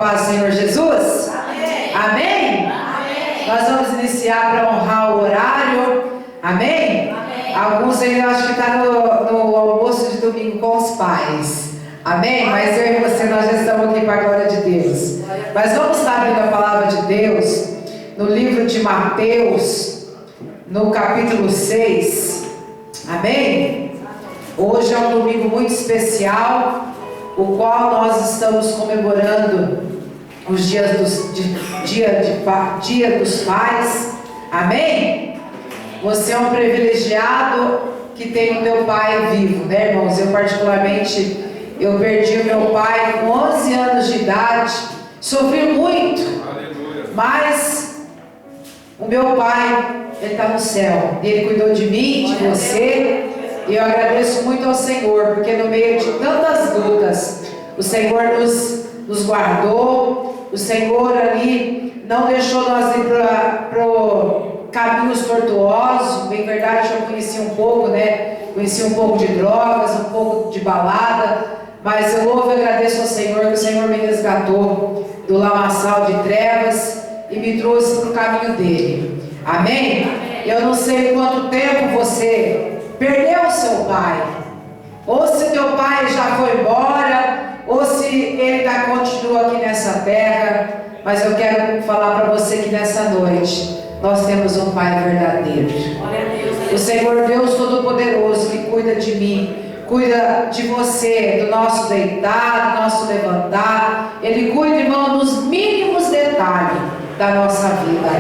Paz, Senhor Jesus? Amém. Amém? Amém. Nós vamos iniciar para honrar o horário. Amém? Amém. Alguns ainda acho que está no almoço de domingo com os pais. Amém? Mas eu e você, nós já estamos aqui para a glória de Deus. Mas vamos estar abrindo a palavra de Deus no livro de Mateus, no capítulo 6. Amém? Hoje é um domingo muito especial, o qual nós estamos comemorando os dia dos pais. Amém? Você é um privilegiado que tem o teu pai vivo, né, irmãos? Eu particularmente, eu perdi o meu pai com 11 anos de idade, sofri muito. Aleluia. Mas o meu pai, ele está no céu, ele cuidou de mim, de você. E eu agradeço muito ao Senhor, porque no meio de tantas lutas, o Senhor nos guardou, o Senhor ali não deixou nós ir para caminhos tortuosos. Bem verdade, eu conheci um pouco, né? Conheci um pouco de drogas, um pouco de balada, mas eu louvo e agradeço ao Senhor, que o Senhor me resgatou do lamaçal de trevas e me trouxe para o caminho dele. Amém? Eu não sei quanto tempo você perdeu o seu pai, ou se teu pai já foi embora, ou se ele continua aqui nessa terra. Mas eu quero falar para você que nessa noite nós temos um pai verdadeiro. O Senhor Deus Todo-Poderoso, que cuida de mim, cuida de você, do nosso deitar, do nosso levantar. Ele cuida, irmão, dos mínimos detalhes da nossa vida.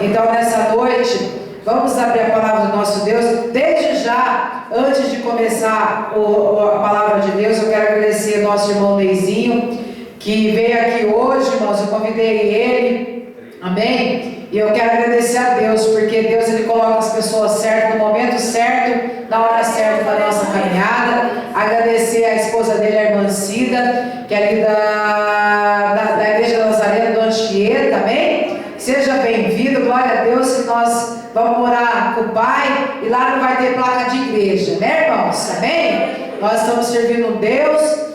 Então nessa noite vamos abrir a palavra do nosso Deus. Desde já, antes de começar a palavra de Deus, eu quero agradecer ao nosso irmão Neizinho, que veio aqui hoje, irmãos. Eu convidei ele, amém? E eu quero agradecer a Deus, porque Deus, ele coloca as pessoas certas, no momento certo, na hora certa da nossa caminhada. Agradecer a esposa dele, a irmã Cida, que é ali da Igreja da Nazarena do Anchieta, amém? Seja bem-vindo, glória a Deus, que nós vamos morar com o Pai e lá não vai ter placa de igreja, né, irmãos? Amém? Nós estamos servindo um Deus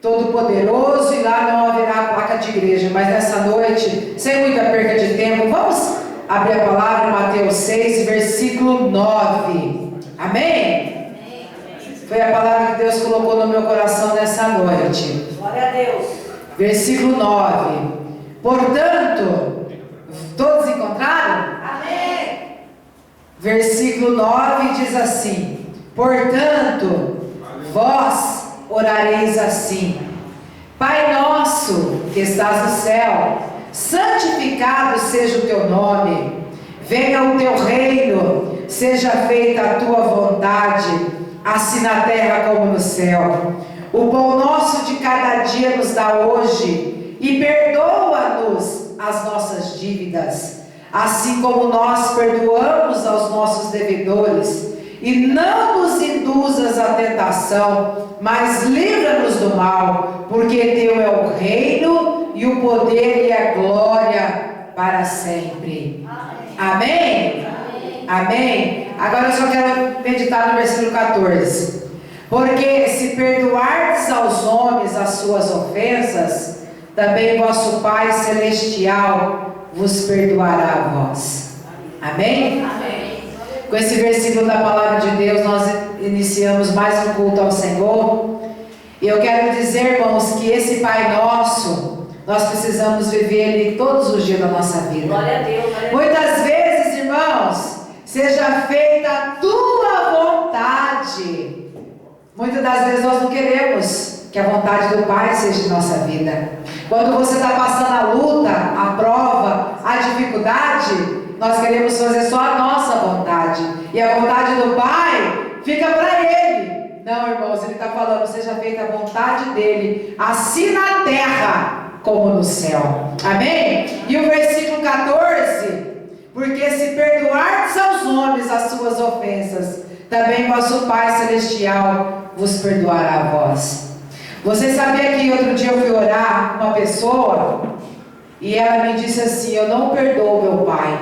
Todo-Poderoso e lá não haverá placa de igreja. Mas nessa noite, sem muita perca de tempo, vamos abrir a palavra, Mateus 6, versículo 9. Amém? Foi a palavra que Deus colocou no meu coração nessa noite. Glória a Deus. Versículo 9. Portanto, todos encontraram? Amém. Versículo 9 diz assim: portanto, vós orareis assim: Pai nosso que estás no céu, santificado seja o teu nome, venha o teu reino, seja feita a tua vontade, assim na terra como no céu. O pão nosso de cada dia nos dá hoje, e perdoa-nos as nossas dívidas, assim como nós perdoamos aos nossos devedores. E não nos induzas à tentação, mas livra-nos do mal, porque teu é o reino, e o poder e a glória para sempre. Amém? Amém? Amém? Agora eu só quero meditar no versículo 14. Porque se perdoardes aos homens as suas ofensas, também vosso Pai Celestial vos perdoará a vós. Amém? Amém. Com esse versículo da palavra de Deus, nós iniciamos mais um culto ao Senhor. E eu quero dizer, irmãos, que esse Pai Nosso, nós precisamos viver Ele todos os dias da nossa vida. Glória a Deus. Muitas vezes, irmãos, seja feita a tua vontade. Muitas das vezes nós não queremos que a vontade do Pai seja em nossa vida. Quando você está passando a luta, a prova, a dificuldade, nós queremos fazer só a nossa vontade. E a vontade do Pai fica para Ele. Não, irmãos, Ele está falando: seja feita a vontade dEle, assim na terra como no céu. Amém? E o versículo 14: porque se perdoardes aos homens as suas ofensas, também vosso Pai Celestial vos perdoará a vós. Você sabia que outro dia eu fui orar com uma pessoa e ela me disse assim: eu não perdoo meu pai.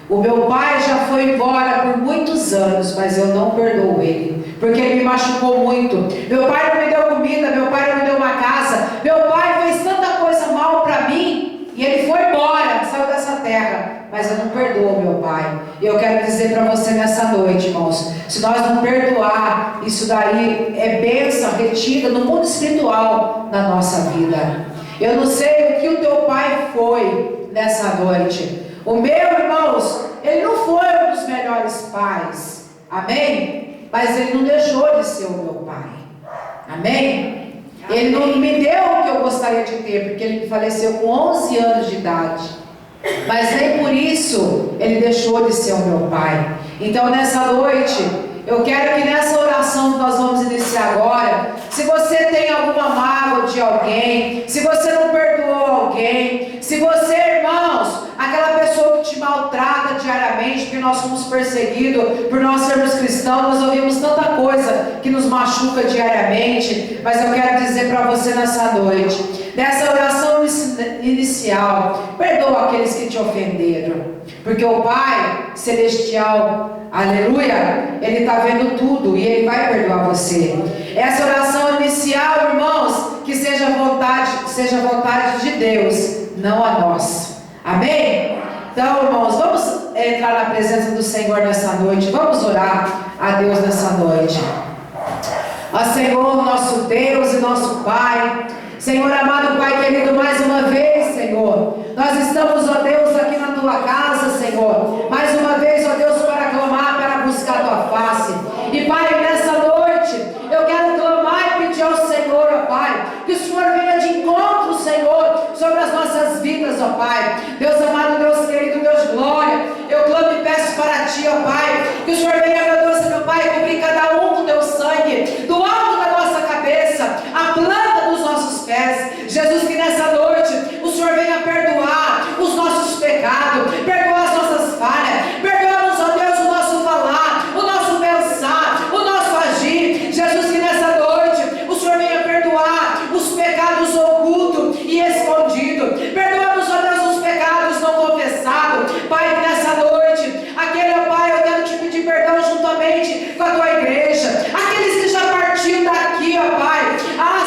O meu pai já foi embora por muitos anos, mas eu não perdoo ele, porque ele me machucou muito. Meu pai não me deu comida, meu pai não me deu uma casa, meu pai fez tanta coisa mal mal para mim e ele foi embora, saiu dessa terra, mas eu não perdoo, meu Pai. E eu quero dizer para você nessa noite, irmãos, se nós não perdoar, isso daí é bênção retida no mundo espiritual na nossa vida. Eu não sei o que o teu pai foi nessa noite. O meu, irmãos, ele não foi um dos melhores pais, amém? Mas ele não deixou de ser o meu pai, amém? Ele não me deu o que eu gostaria de ter, porque ele faleceu com 11 anos de idade. Mas nem por isso ele deixou de ser o meu pai. Então nessa noite, eu quero que nessa oração que nós vamos iniciar agora, se você tem alguma mágoa de alguém, se você não perdoou alguém, se você, irmãos, aquela pessoa que te maltrata diariamente, porque nós somos perseguidos por nós sermos cristãos, nós ouvimos tanta coisa que nos machuca diariamente, mas eu quero dizer para você nessa noite, nessa oração inicial, perdoa aqueles que te ofenderam, porque o Pai Celestial, aleluia, Ele está vendo tudo e Ele vai perdoar você. Essa oração inicial, irmãos, que seja vontade de Deus, não a nossa, amém? Então, irmãos, vamos entrar na presença do Senhor nessa noite, vamos orar a Deus nessa noite. Ó Senhor, nosso Deus e nosso Pai, Senhor amado Pai querido, mais uma vez, Senhor, nós estamos, ó Deus, aqui na Tua casa, Senhor, mais uma vez, ó Deus, para clamar, para buscar a Tua face. E Pai, nessa noite, eu quero clamar e pedir ao Senhor, ó Pai, que o Senhor venha de encontro, Senhor, sobre as nossas vidas, ó Pai. Deus amado, Deus querido, Deus de glória, eu clamo e peço para Ti, ó Pai, que o Senhor venha, meu Deus, meu Pai, cobrir cada um com Teu sangue, do alto da nossa cabeça, a planta dos nossos pés. Jesus, que nessa noite o Senhor venha perdoar os nossos pecados, perdoar as nossas falhas, perdoa-nos, ó Deus, o nosso falar, o nosso pensar, o nosso agir. Jesus, que nessa noite o Senhor venha perdoar os pecados ocultos e escondidos, perdoa-nos, ó Deus, os pecados não confessados. Pai, que nessa noite, aquele, ó Pai, eu quero te pedir perdão juntamente com a Tua igreja, aqueles que já partiram daqui, ó Pai,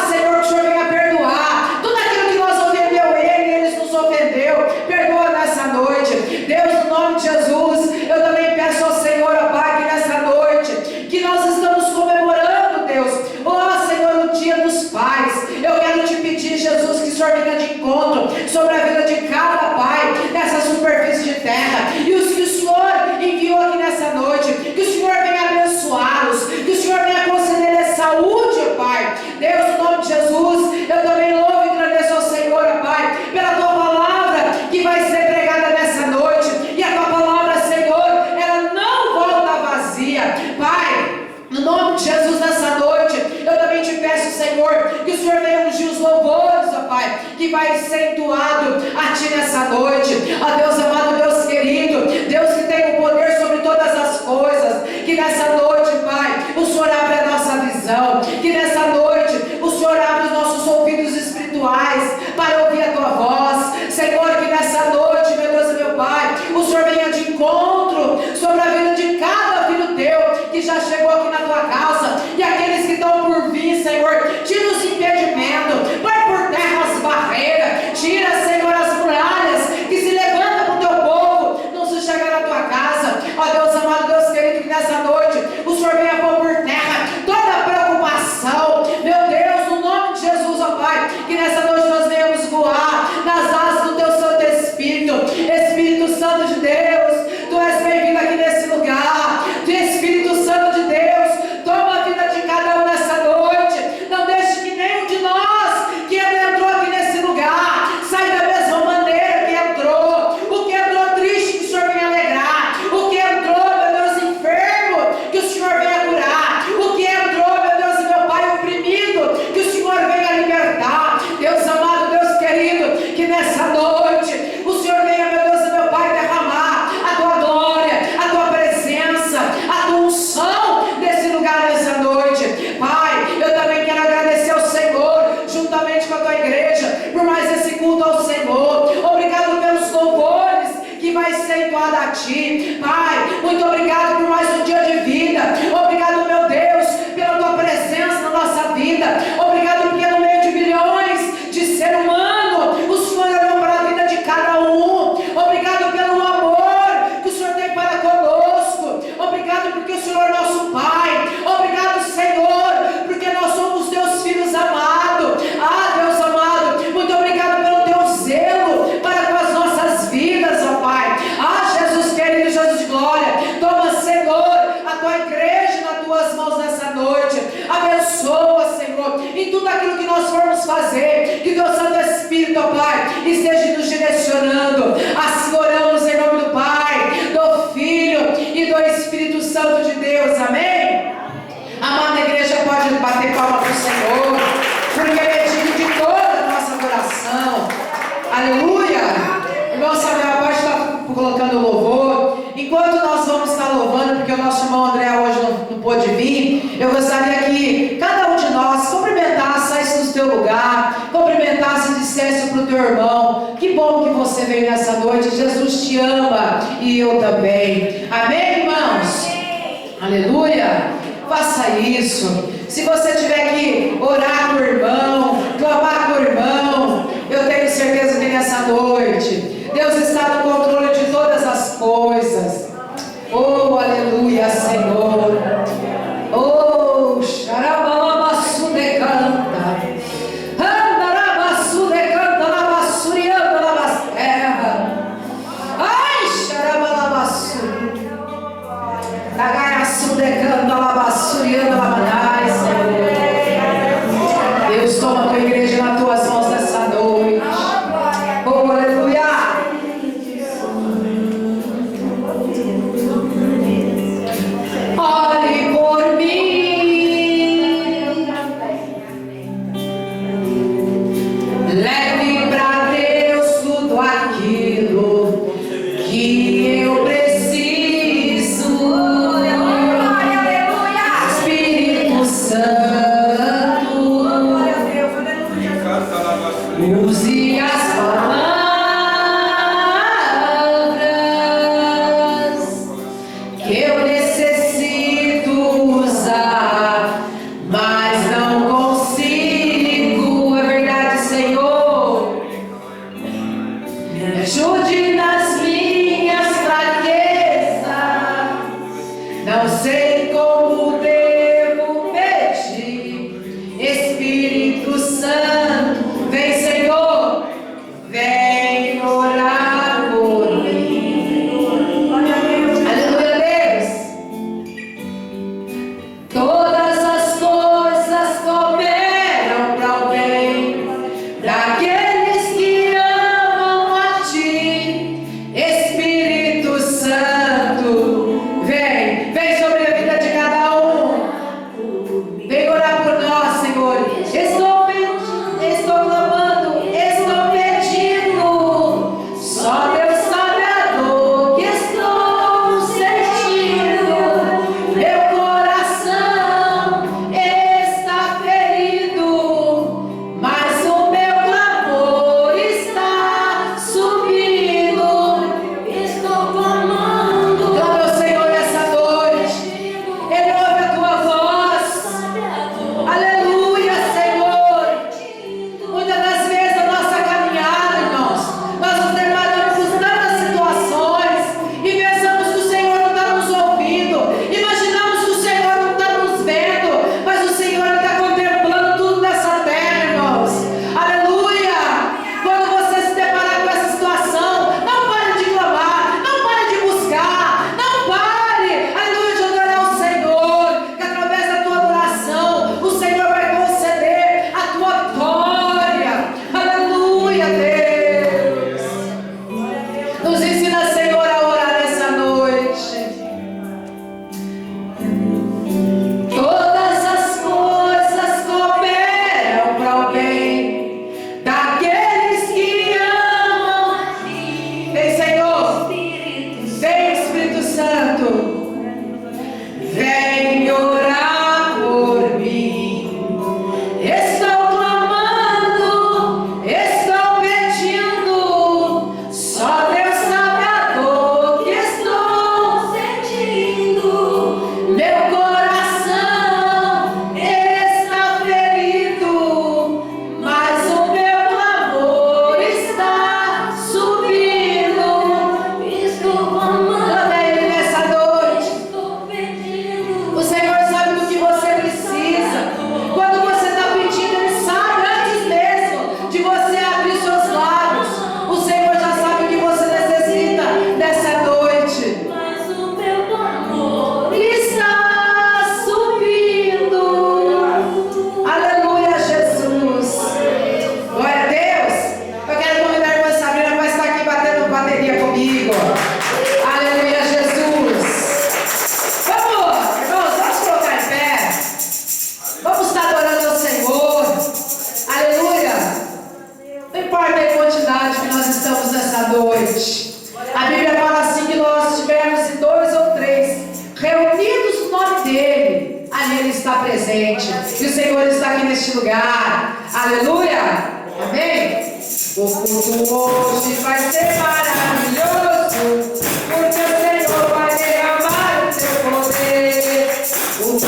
Senhor, que o Senhor venha perdoar tudo aquilo que nós ofendeu ele, eles nos ofendeu, perdoa nessa noite, Deus, no nome de Jesus. Eu também peço ao Senhor, ó Pai, que nessa noite, que nós estamos comemorando, Deus, ó Senhor, o dia dos pais, eu quero te pedir, Jesus, que o Senhor venha de encontro sobre a vida de cada pai nessa superfície de terra, e os que o Senhor enviou aqui nessa noite, que o Senhor venha abençoá-los, que o Senhor venha conceder saúde, ó Pai. Deus, no nome de Jesus, eu também louvo e agradeço ao Senhor, ó Pai, pela Tua palavra que vai ser pregada nessa noite, e a Tua palavra, Senhor, ela não volta vazia. Pai, no nome de Jesus, nessa noite, eu também te peço, Senhor, que o Senhor venha ungir os louvores, ó Pai, que vai ser entoado a Ti nessa noite. Ó Deus amado, Deus querido, Deus que tem o poder sobre todas as coisas, que nessa noite, Pai, o Senhor abre a nossa visão, que nessa noite o Senhor abre os nossos ouvidos espirituais para ouvir a Tua voz. Senhor, que nessa noite, meu Deus e meu Pai, o Senhor venha de encontro sobre a vida de cada filho Teu que já chegou aqui na Tua casa, e aqueles que estão por vir, Senhor, tira os impedimentos, põe por terra as barreiras, tira, Senhor, as muralhas que se levantam para o Teu povo não se chegar na Tua casa. Ó Deus amado, Deus querido, que nessa noite o Senhor venha pôr por terra toda a preocupação, meu Deus, no nome de Jesus, ó Pai, que nessa noite nós venhamos voar nas asas do Teu Santo Espírito. Espírito Santo de Deus, Tu és bem-vindo aqui nesse lugar. Espírito Santo de Deus, toma a vida de cada um nessa noite, não deixe que nenhum de nós que entrou aqui nesse lugar saia da mesma maneira que entrou. O que entrou triste, que o Senhor venha alegrar. O que entrou, meu Deus, enfermo, que o Senhor venha curar. O que entrou, meu Deus e meu Pai, oprimido, que o Senhor venha libertar. Deus amado, Deus querido, que nessa noite o Senhor venha, meu Deus e meu Pai, derramar a Tua glória, a Tua presença, a Tua unção nesse lugar nessa noite. Pai, eu também quero agradecer ao Senhor, juntamente com a Tua igreja, por mais esse culto ao Senhor. Obrigado pelos louvores que vai ser entoado a Ti. Pai, muito obrigado por mais um dia de vida. Obrigado, meu Deus, pela Tua presença na nossa vida. Obrigado porque no meio de bilhões de ser humano, o Senhor vamos fazer. Que teu Santo Espírito, ó Pai, esteja nos direcionando. Assim oramos em nome do Pai, do Filho e do Espírito Santo de Deus. Amém? Amada igreja, pode bater palma para o Senhor, porque Ele é digno de toda a nossa adoração. Aleluia! Irmão Samuel, pode estar colocando o louvor. Enquanto nós vamos estar louvando, porque o nosso irmão André hoje não pôde vir, eu gostaria que cada um de nós cumprimentasse, saísse do seu lugar, cumprimentasse e dissesse para o teu irmão: que bom que você veio nessa noite, Jesus te ama e eu também. Amém, irmãos? Aleluia! Faça isso. Se você tiver que orar com o irmão, clamar com o irmão, eu tenho certeza que nessa noite Deus está no controle de todas as coisas. Oh, aleluia, Senhor. Oh, xarabalabassu de canta, andarabassu de canta, labassurianda, labasterra. Ai, xarabalabassu, agaiaçu de canta, labassurianda, labanai, Senhor. Deus, toma a tua igreja nas tuas mãos nessa noite. Oh, aleluia. Ore por mim, leve para Deus tudo aquilo que eu preciso. Espírito Santo, use as palavras que eu necessito usar, mas não consigo. É verdade, Senhor. Me ajude nas minhas fraquezas. Não sei como devo pedir. Espírito Santo, vem, Senhor, vem orar por mim. Aleluia, Deus. Todas as coisas cooperam para o bem daqueles que amam a Ti. comigo. Aleluia, Jesus. Vamos, irmãos, vamos colocar em pé. Vamos estar adorando ao Senhor. Aleluia. Não importa a quantidade que nós estamos nessa noite. A Bíblia fala assim que nós estivermos em 2 ou 3 reunidos no nome dele, ali ele está presente. E o Senhor está aqui neste lugar. Aleluia. Amém? O culto hoje vai ser maravilhoso, porque o Senhor vai derramar o seu poder. O culto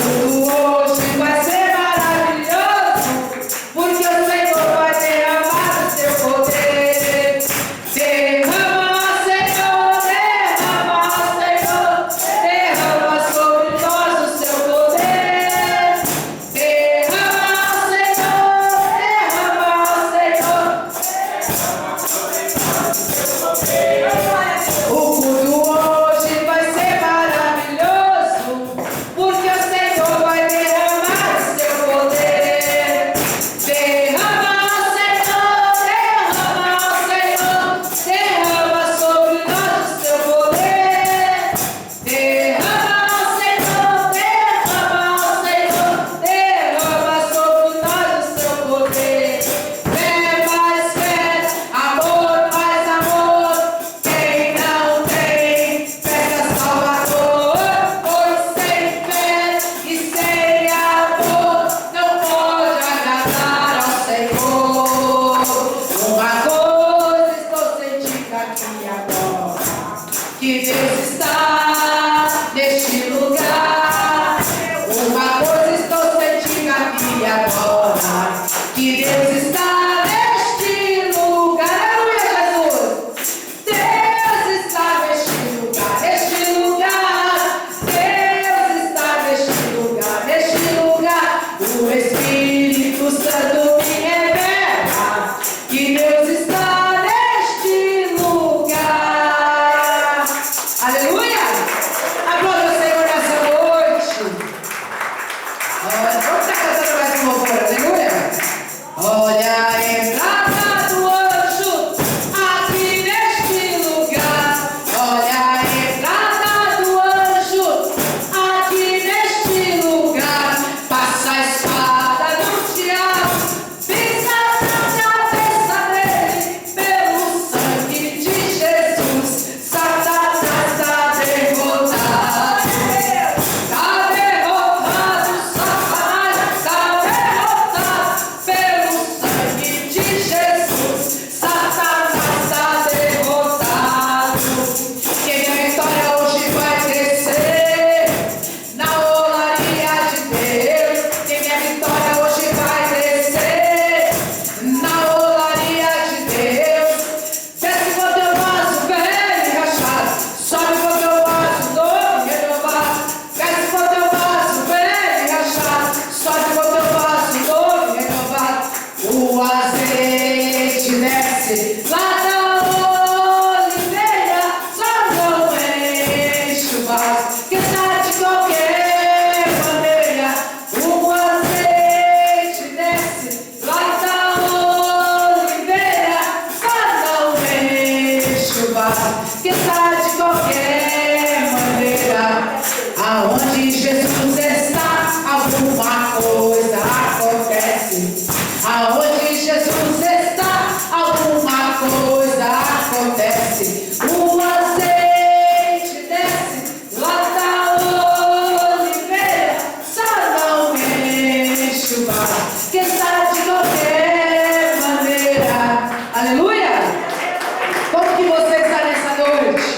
hoje vai ser maravilhoso, porque o Senhor vai derramar o seu poder. Derrama, Senhor, derrama sobre nós o seu poder. Derrama, Senhor, o culto hoje vai ser maravilhoso, porque o Senhor vai derramar o seu poder. Derrama, Senhor, derrama sobre nós o seu poder. Derrama, Senhor, derrama sobre nós o seu poder. Fé, mais fé, amor, mais amor. Quem não tem, peça Salvador. Pois sem fé e sem amor não pode agradar ao Senhor. Uma coisa estou sentindo aqui agora, que Deus está neste lugar. Uma coisa estou sentindo aqui agora, que Deus está neste lugar. Aleluia, Jesus. Deus está neste lugar, neste lugar. Deus está neste lugar, neste lugar. O Espírito Santo me revela que Deus está neste lugar. Aleluia. Aplauda o Senhor nessa noite. Vamos estar cantando mais um louvor, aleluia. Olha a entrada do anjo aqui neste lugar. Olha a entrada do anjo aqui neste lugar. Passa a espada no diabo, pisa na cabeça dele. Pelo sangue de Jesus, Satanás está derrotado. Está derrotado, Satanás está derrotado. Pelo sangue de Jesus, Satanás está derrotado. Quem a vitória hoje vai descer na olaria de Deus. Quem a vitória hoje vai descer na olaria de Deus. Desce com teu vaso velho e rachado, sobe com teu vaso novo e renovado. Desce com teu vaso velho e rachado, sobe com teu vaso novo e renovado. O azeite desce lá da oliveira, só não enche o vaso, que tá de qualquer maneira. O azeite desce lá da oliveira, só não enche o vaso, que tá de qualquer maneira. Aonde Jesus está, alguma coisa acontece. Aonde Jesus está, alguma coisa acontece. O azeite desce lá da oliveira, só não enche o vaso, que está de qualquer maneira. Aleluia! Como que você está nessa noite?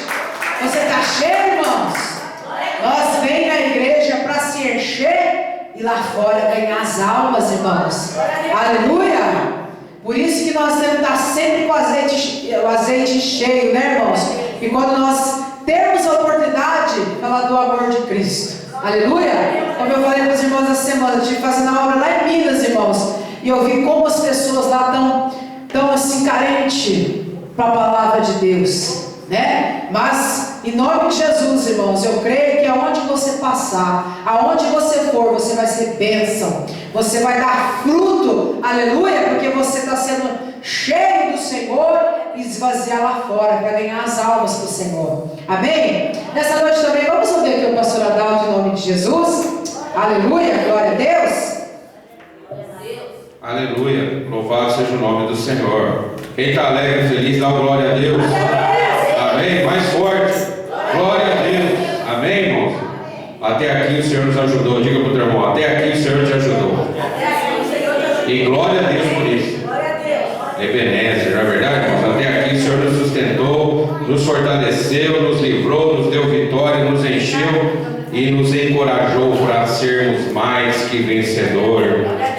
Você está cheio, irmãos? Nós vem na igreja para se encher e lá fora ganhar as almas, irmãos. Aleluia! Por isso que nós temos que estar sempre com o azeite cheio, né, irmãos? E quando nós temos a oportunidade de falar do amor de Cristo. Aleluia! Como eu falei para os irmãos essa semana, eu estive fazendo a obra lá em Minas, irmãos. E eu vi como as pessoas lá estão assim carentes para a palavra de Deus, né? Mas em nome de Jesus, irmãos, eu creio que aonde você passar, aonde você for, você vai ser bênção, você vai dar fruto, aleluia, porque você está sendo cheio do Senhor e esvaziar lá fora, para ganhar as almas para o Senhor. Amém? Nessa noite também, vamos ouvir aqui o pastor Adalto em nome de Jesus. Aleluia, glória a Deus. Aleluia, louvado seja o nome do Senhor. Quem está alegre e feliz, dá glória a Deus. Amém? Mais forte. Glória a Deus. Amém, irmãos? Até aqui o Senhor nos ajudou. Diga para o teu irmão, até aqui o Senhor te ajudou. E glória a Deus por isso. Ebenezer, não é verdade, irmãos? Até aqui o Senhor nos sustentou, nos fortaleceu, nos livrou, nos deu vitória, nos encheu e nos encorajou para sermos mais que vencedor.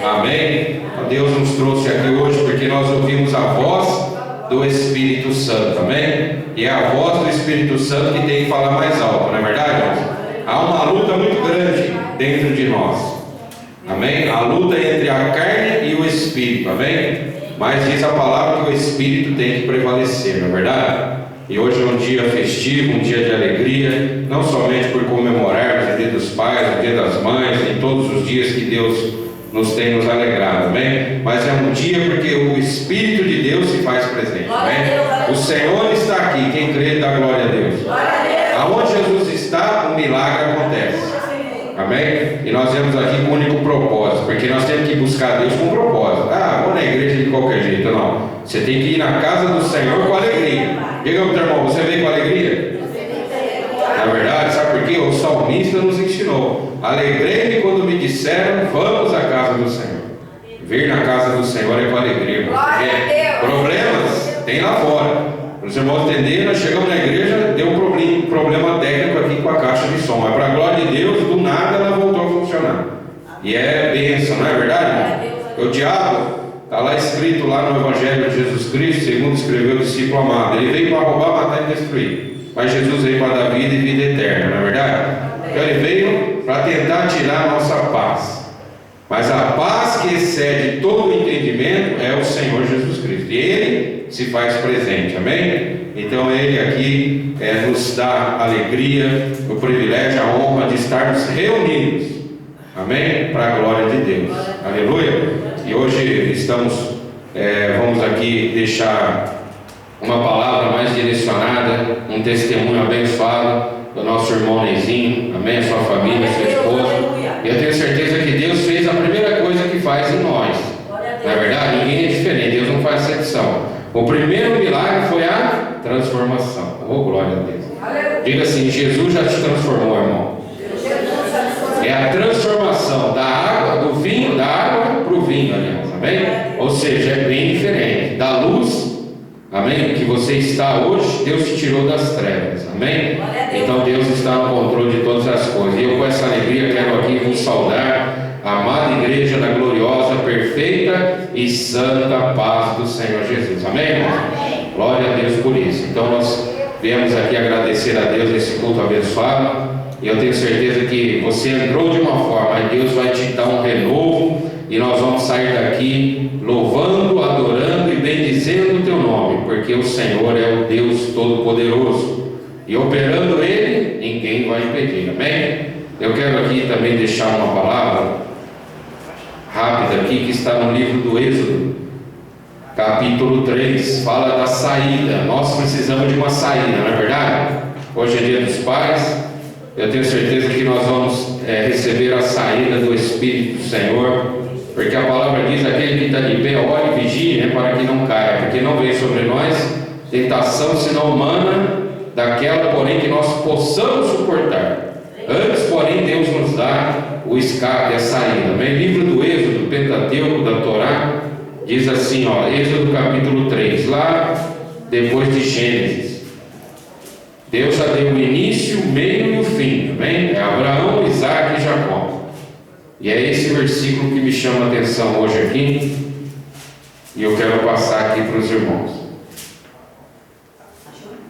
Amém? Deus nos trouxe aqui hoje porque nós ouvimos a voz do Espírito Santo. Amém? E é a voz do Espírito Santo que tem que falar mais alto, não é verdade, irmãos? Há uma luta muito grande dentro de nós. Amém? A luta entre a carne e o Espírito. Amém? Mas diz a palavra que o Espírito tem que prevalecer, não é verdade? E hoje é um dia festivo, um dia de alegria, não somente por comemorarmos o Dia dos Pais, o Dia das Mães, e todos os dias que Deus nos tem nos alegrado, amém? Mas é um dia porque o Espírito de Deus se faz presente, amém? O Senhor está aqui, quem crê dá glória a Deus. Aonde Jesus está, um milagre acontece, amém? E nós viemos aqui com um único propósito, porque nós temos que buscar Deus com propósito. Ah, vou na igreja de qualquer jeito, não. Você tem que ir na casa do Senhor com alegria. Diga para o teu irmão, você veio com alegria? Na verdade, sabe por quê? O salmista nos ensinou: alegrei-me quando me disseram, vamos à casa do Senhor. Vir na casa do Senhor é com alegria. Problemas tem lá fora. Para os irmãos entenderem, nós chegamos na igreja, deu um problema técnico aqui com a caixa de som. Mas para a glória de Deus, do nada ela voltou a funcionar. E é bênção, não é verdade? O diabo, está lá escrito lá no Evangelho de Jesus Cristo, segundo escreveu o discípulo amado. Ele veio para roubar, matar e destruir. Mas Jesus veio para dar vida e vida eterna, não é verdade? Então ele veio para tentar tirar a nossa paz. Mas a paz que excede todo o entendimento é o Senhor Jesus Cristo. E Ele se faz presente, amém? Então Ele aqui nos dá alegria, o privilégio, a honra de estarmos reunidos, amém? Para a glória de Deus, aleluia. E hoje vamos aqui deixar uma palavra mais direcionada, um testemunho abençoado do nosso irmão Neizinho, amém? Sua família, sua esposa. E eu tenho certeza que Deus fez a primeira coisa que faz em nós. Na verdade, ninguém é diferente, Deus não faz exceção. O primeiro milagre foi a transformação. Oh, glória a Deus. Diga assim: Jesus já te transformou, irmão. É a transformação da água, do vinho, da água para o vinho, aliás, amém? Ou seja, é bem diferente. Da luz, amém? Que você está hoje, Deus te tirou das trevas, amém? Então Deus está no controle de todas as coisas. E eu, com essa alegria, quero aqui vos saudar a amada igreja da gloriosa, perfeita e santa paz do Senhor Jesus, amém, irmão? Glória a Deus por isso. Então nós viemos aqui agradecer a Deus esse culto abençoado. E eu tenho certeza que você entrou de uma forma, mas Deus vai te dar um renovo. E nós vamos sair daqui louvando, adorando e bendizendo o teu nome, porque o Senhor é o Deus Todo-Poderoso. E operando Ele, ninguém vai impedir, amém? Eu quero aqui também deixar uma palavra rápida aqui, que está no livro do Êxodo, capítulo 3, fala da saída. Nós precisamos de uma saída, não é verdade? Hoje é Dia dos Pais. Eu tenho certeza que nós vamos receber a saída do Espírito do Senhor, porque a palavra diz: aquele que está de pé, ore e vigie, né, para que não caia, porque não vem sobre nós tentação senão humana, daquela porém que nós possamos suportar. Antes, porém, Deus nos dá o escape, a saída. No livro do Êxodo, Pentateuco, da Torá, diz assim, ó, Êxodo capítulo 3, lá depois de Gênesis. Deus já deu o início, o meio e o fim, amém? É Abraão, Isaac e Jacó. E é esse versículo que me chama a atenção hoje aqui, e eu quero passar aqui para os irmãos.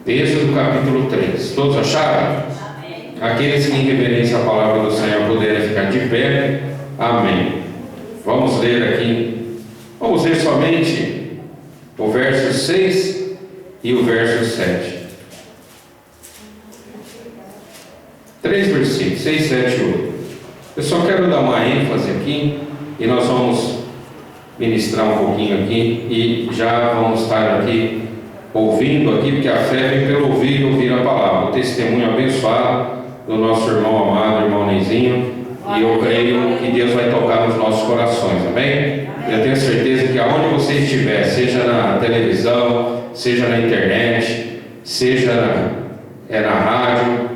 Êxodo capítulo 3. Todos acharam? Amém. Aqueles que em reverência à palavra do Senhor puderem ficar de pé, amém. Vamos ler aqui. Vamos ler somente o verso 6 e o verso 7. 3 versículos, 6, 7 e 8. Eu só quero dar uma ênfase aqui, e nós vamos ministrar um pouquinho aqui, e já vamos estar aqui ouvindo aqui, porque a fé vem pelo ouvir e ouvir a palavra. O testemunho abençoado do nosso irmão amado, irmão Neizinho, e eu creio que Deus vai tocar nos nossos corações, amém? Eu tenho certeza que aonde você estiver, seja na televisão, seja na internet, seja na rádio,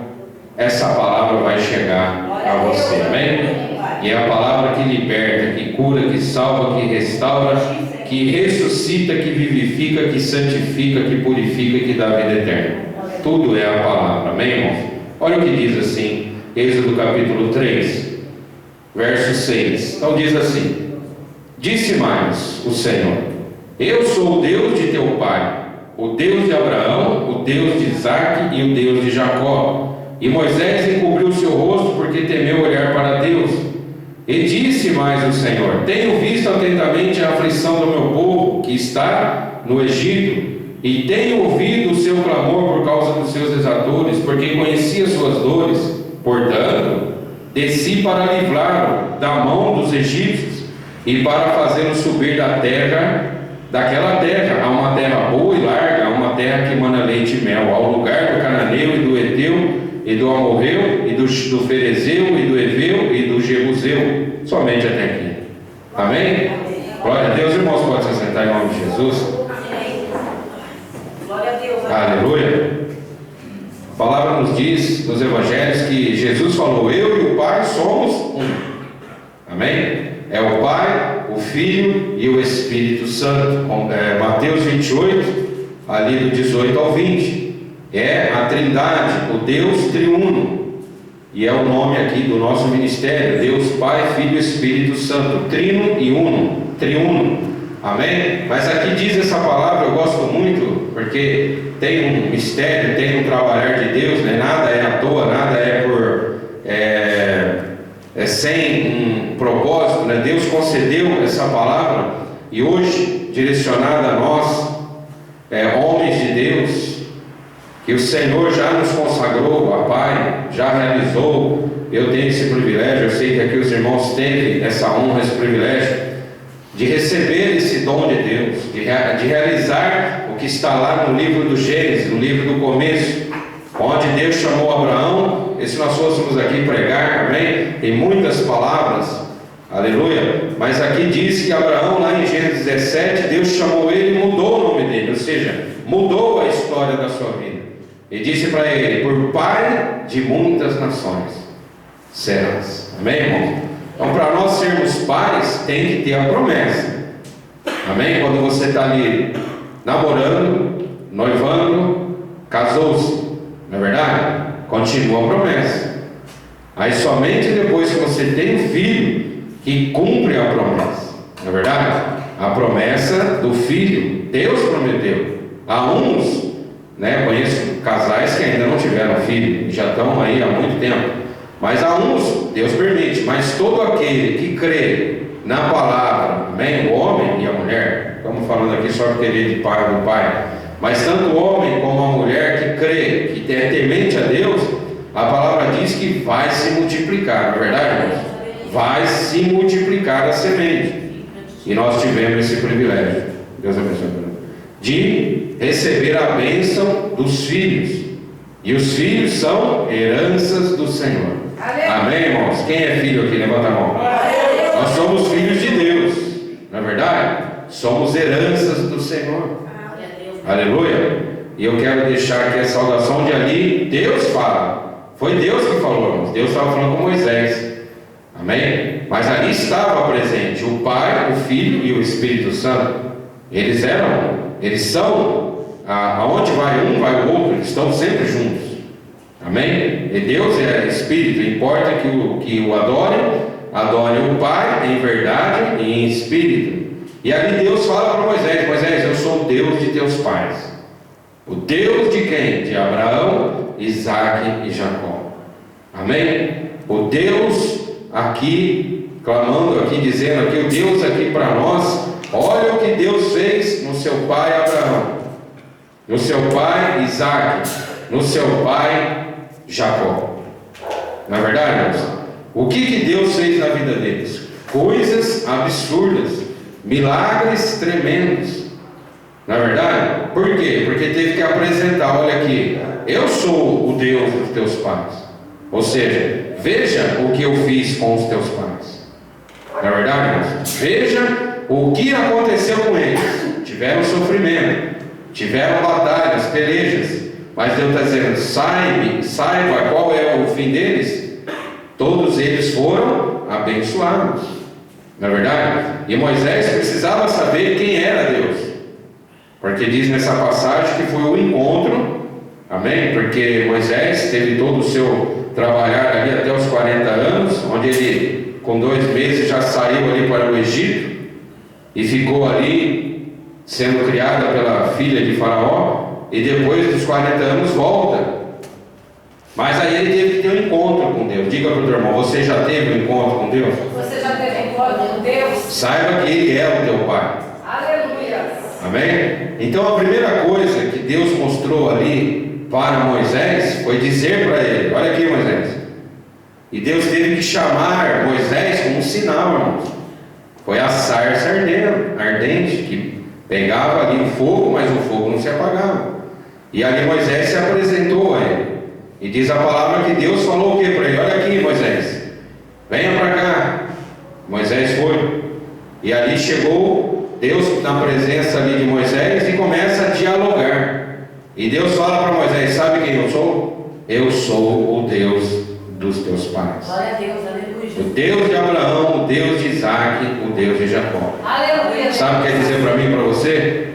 essa palavra vai chegar a você, amém? E é a palavra que liberta, que cura, que salva, que restaura, que ressuscita, que vivifica, que santifica, que purifica e que dá vida eterna. Tudo é a palavra, amém, irmãos? Olha o que diz assim, Êxodo capítulo 3, verso 6. Então diz assim: disse mais o Senhor: eu sou o Deus de teu pai, o Deus de Abraão, o Deus de Isaque e o Deus de Jacó. E Moisés encobriu o seu rosto porque temeu olhar para Deus. E disse mais o Senhor: tenho visto atentamente a aflição do meu povo que está no Egito, e tenho ouvido o seu clamor por causa dos seus exatores, porque conheci as suas dores. Portanto, desci para livrá-lo da mão dos egípcios e para fazê-lo subir daquela terra, a uma terra boa e larga, a uma terra que mana leite e mel, ao lugar do cananeu e do eteu e do amorreu e do ferezeu e do eveu e do jebuseu, somente até aqui. Amém? Glória a Deus, irmãos, pode se sentar em nome de Jesus. Glória a Deus. Aleluia. A palavra nos diz nos evangelhos que Jesus falou: eu e o Pai somos um. Amém? É o Pai, o Filho e o Espírito Santo. Mateus 28, ali do 18 ao 20. É a Trindade, o Deus triuno. E é o nome aqui do nosso ministério: Deus Pai, Filho e Espírito Santo, trino e uno, triuno. Amém? Mas aqui diz essa palavra, eu gosto muito, porque tem um mistério, tem um trabalhar de Deus, né? Nada é à toa, nada é sem um propósito, né? Deus concedeu essa palavra, e hoje, direcionada a nós, homens de Deus, que o Senhor já nos consagrou a Pai, já realizou. Eu tenho esse privilégio, eu sei que aqui os irmãos têm essa honra, esse privilégio de receber esse dom de Deus, de realizar o que está lá no livro do Gênesis, no livro do começo, onde Deus chamou Abraão. E se nós fôssemos aqui pregar, amém, tem muitas palavras, aleluia, mas aqui diz que Abraão, lá em Gênesis 17, Deus chamou ele e mudou o nome dele, ou seja, mudou a história da sua vida, e disse para ele: por pai de muitas nações serás. Amém, irmão? Então, para nós sermos pais, tem que ter a promessa. Amém? Quando você está ali namorando, noivando, casou-se, não é verdade? Continua a promessa. Aí somente depois que você tem um filho que cumpre a promessa, não é verdade? A promessa do filho, Deus prometeu. Há uns, conheço casais que ainda não tiveram filho, e já estão aí há muito tempo. Mas há uns, Deus permite, mas todo aquele que crê na palavra, amém? O homem e a mulher, estamos falando aqui só de querer de pai do pai, mas tanto o homem como a mulher que crê, que é temente a Deus, a palavra diz que vai se multiplicar, não é verdade, irmãos? Vai se multiplicar a semente. E nós tivemos esse privilégio, Deus abençoe, de receber a bênção dos filhos. E os filhos são heranças do Senhor. Amém, irmãos? Quem é filho aqui? Levanta a mão. Nós somos filhos de Deus, não é verdade? Somos heranças do Senhor. Aleluia. E eu quero deixar aqui a saudação de ali. Deus fala. Foi Deus que falou, irmãos. Deus estava falando com Moisés. Amém? Mas ali estava presente o Pai, o Filho e o Espírito Santo. Eles são, aonde vai um, vai o outro, eles estão sempre juntos. Amém? E Deus é Espírito, importa que o adore o Pai em verdade e em Espírito. E ali Deus fala para Moisés: Moisés, eu sou o Deus de teus pais. O Deus de quem? De Abraão, Isaque e Jacó. Amém? O Deus aqui, clamando aqui, dizendo aqui, o Deus aqui para nós. Olha o que Deus fez no seu pai Abraão, no seu pai Isaque, no seu pai Jacó. Não é verdade, irmãos? O que Deus fez na vida deles? Coisas absurdas, milagres tremendos. Não é verdade? Por quê? Porque teve que apresentar, olha aqui, eu sou o Deus dos teus pais. Ou seja, veja o que eu fiz com os teus pais. Não é verdade, irmãos? Veja o que aconteceu com eles. Tiveram sofrimento, tiveram batalhas, pelejas, mas Deus está dizendo, saiba qual é o fim deles. Todos eles foram abençoados. Não é verdade? E Moisés precisava saber quem era Deus, porque diz nessa passagem que foi o encontro, amém? Porque Moisés teve todo o seu trabalhar ali até os 40 anos, onde ele com 2 meses já saiu ali para o Egito e ficou ali sendo criada pela filha de Faraó, e depois dos 40 anos volta. Mas aí ele teve que ter um encontro com Deus. Diga para o teu irmão, você já teve um encontro com Deus? Você já teve encontro com Deus? Saiba que Ele é o teu Pai. Aleluia. Amém? Então a primeira coisa que Deus mostrou ali para Moisés foi dizer para ele, olha aqui Moisés. E Deus teve que chamar Moisés como um sinal, irmãos. Foi a sarça ardente, que pegava ali o fogo, mas o fogo não se apagava. E ali Moisés se apresentou a ele. E diz a palavra que Deus falou o que para ele? Olha aqui Moisés, venha para cá. Moisés foi. E ali chegou Deus na presença ali de Moisés e começa a dialogar. E Deus fala para Moisés, sabe quem eu sou? Eu sou o Deus dos teus pais. Glória a Deus, aleluia. O Deus de Abraão, o Deus de Isaac, o Deus de Jacó. Aleluia. Sabe o que quer dizer para mim e para você?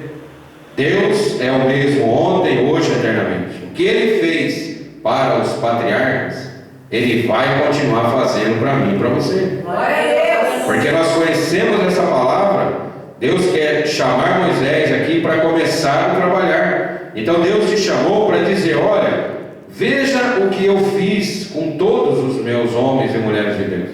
Deus é o mesmo ontem, hoje e eternamente. O que Ele fez para os patriarcas, Ele vai continuar fazendo para mim e para você. Glória a Deus. Porque nós conhecemos essa palavra. Deus quer chamar Moisés aqui para começar a trabalhar. Então Deus te chamou para dizer, olha, veja o que eu fiz com todos os meus homens e mulheres de Deus.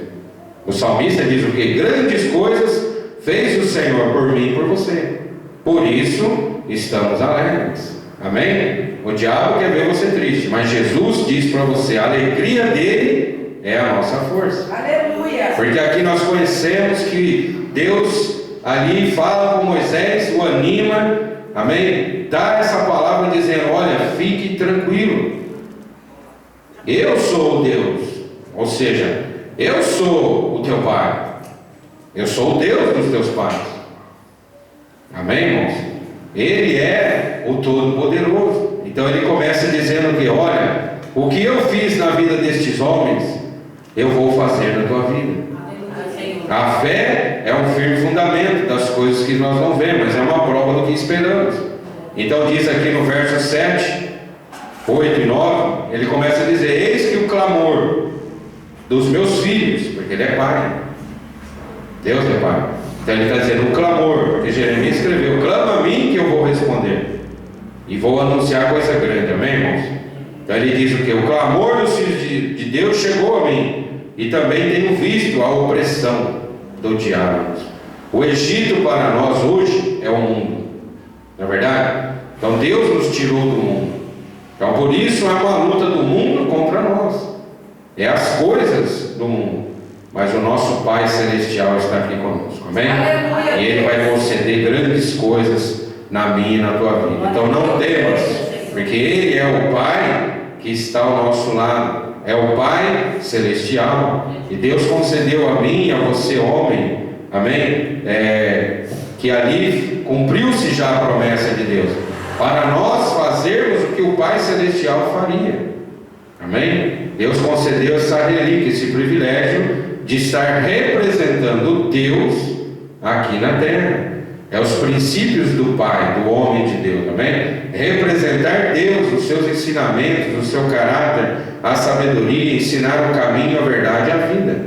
O salmista diz o que? Grandes coisas fez o Senhor por mim e por você. Por isso estamos alegres. Amém? O diabo quer ver você triste, mas Jesus diz para você, a alegria dele é a nossa força. Aleluia. Porque aqui nós conhecemos que Deus ali fala com Moisés, o anima, amém? Dá essa palavra dizendo, olha, fique tranquilo. Eu sou o Deus, ou seja, eu sou o teu pai. Eu sou o Deus dos teus pais. Amém, irmãos? Ele é o Todo-Poderoso. Então ele começa dizendo que, olha, o que eu fiz na vida destes homens, eu vou fazer na tua vida. A fé é um firme fundamento das coisas que nós não vemos, mas é uma prova do que esperamos. Então diz aqui no verso 7, 8 e 9, ele começa a dizer, eis que o clamor dos meus filhos, porque ele é pai, Deus é pai. Então ele está dizendo o clamor, porque Jeremias escreveu, clama a mim que eu vou responder, e vou anunciar coisa grande, amém, irmãos? Então ele diz o que? O clamor dos filhos de Deus chegou a mim, e também tenho visto a opressão do diabo. O Egito para nós hoje é o mundo, não é verdade? Então Deus nos tirou do mundo. Então por isso é uma luta do mundo contra nós. É as coisas do mundo. Mas o nosso Pai Celestial está aqui conosco, amém? E Ele vai conceder grandes coisas na minha e na tua vida. Então não temas, porque Ele é o Pai que está ao nosso lado. É o Pai Celestial. E Deus concedeu a mim e a você, homem, amém? Que ali cumpriu-se já a promessa de Deus, para nós fazermos o que o Pai Celestial faria. Amém? Deus concedeu essa relíquia, esse privilégio de estar representando Deus aqui na terra. É os princípios do Pai, do homem de Deus, amém? Representar Deus, os seus ensinamentos, o seu caráter, a sabedoria, ensinar o caminho, a verdade e a vida.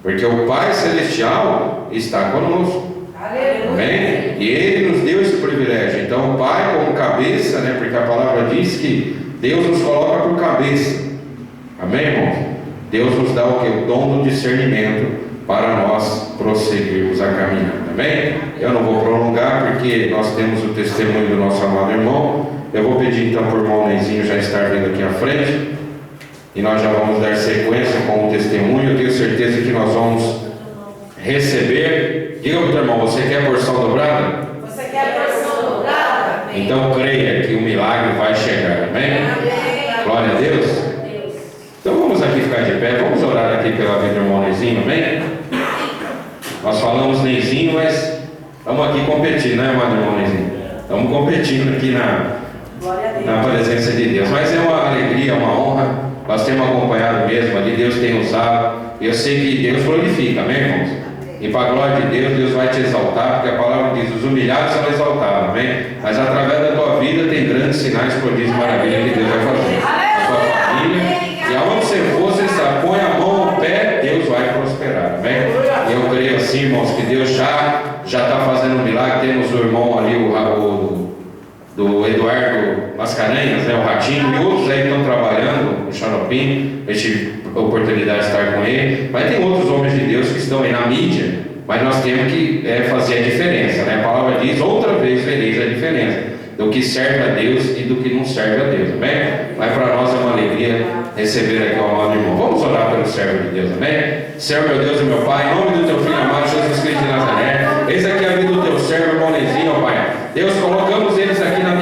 Porque o Pai Celestial está conosco. Amém? E Ele nos deu esse privilégio. Então o Pai como cabeça, né? Porque a palavra diz que Deus nos coloca por cabeça. Amém, irmãos? Deus nos dá o que? O dom do discernimento para nós prosseguirmos a caminhada. Amém? Eu não vou prolongar porque nós temos o testemunho do nosso amado irmão. Eu vou pedir então para o irmão Neizinho já estar vindo aqui à frente. E nós já vamos dar sequência com o testemunho. Eu tenho certeza que nós vamos receber. Diga para o teu irmão, você quer porção dobrada? Você quer a porção dobrada? Então creia que o milagre vai chegar, amém? Glória a Deus. Então vamos aqui ficar de pé, vamos orar aqui pela vida do irmão Neizinho, amém? Nós falamos Neizinho, mas estamos aqui competindo, né, irmão Neizinho? Estamos competindo aqui na presença de Deus. Mas é uma alegria, uma honra. Nós temos acompanhado mesmo ali, Deus tem usado. Eu sei que Deus glorifica, amém, irmãos? E para a glória de Deus, Deus vai te exaltar, porque a palavra diz: os humilhados são exaltados, amém? Mas através da tua vida tem grandes sinais, prodígios e maravilhas que Deus vai fazer. A tua família, e aonde você for, você sabe, põe a mão no pé, Deus vai prosperar, amém? E eu creio assim, irmãos, que Deus já está fazendo um milagre. Temos o irmão ali, do Eduardo Mascarenhas, né, o Ratinho, e outros aí que estão trabalhando no Xaropim. Eu tive a oportunidade de estar com ele. Mas tem outros homens de Deus que estão aí na mídia, mas nós temos que fazer a diferença, né? A palavra diz: outra vez vereis a diferença do que serve a Deus e do que não serve a Deus, amém? Mas para nós é uma alegria receber aqui o amado irmão. Vamos orar pelo servo de Deus, amém? Senhor, meu Deus e meu Pai, em nome do teu filho amado Jesus Cristo de Nazaré, eis aqui a vida do teu servo, irmão Neizinho, ó Pai. Deus, colocamos eles aqui na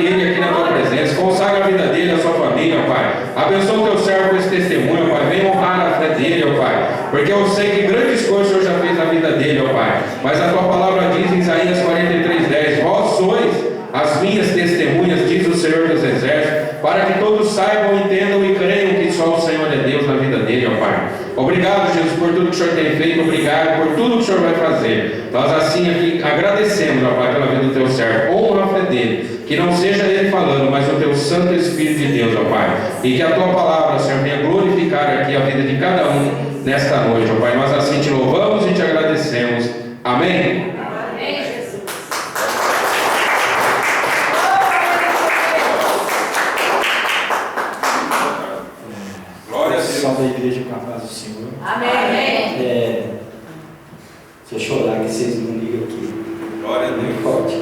tua presença, consagra a vida dele, a sua família, ó Pai. Abençoa o teu servo com esse testemunho, ó Pai. Vem honrar a fé dele, ó Pai, porque eu sei que grandes coisas o Senhor já fez na vida dele, ó Pai. Mas a tua palavra diz em Isaías 43:10: vós sois as minhas testemunhas, diz o Senhor dos Exércitos, para que todos saibam, entendam e creiam que só o Senhor é Deus na vida dele, ó Pai. Obrigado, Jesus, por tudo que o Senhor tem feito. Obrigado por tudo que o Senhor vai fazer. Nós assim aqui agradecemos, ó Pai, pela vida do teu servo. Honra a fé dele, que não seja ele falando, mas o teu Santo Espírito de Deus, ó Pai. E que a tua palavra, Senhor, venha glorificar aqui a vida de cada um nesta noite, ó Pai. Nós assim te louvamos e te agradecemos. Amém? Salve a igreja com a paz do Senhor. Amém. Se eu chorar que vocês não ligam aqui. Glória a Bem Deus. forte.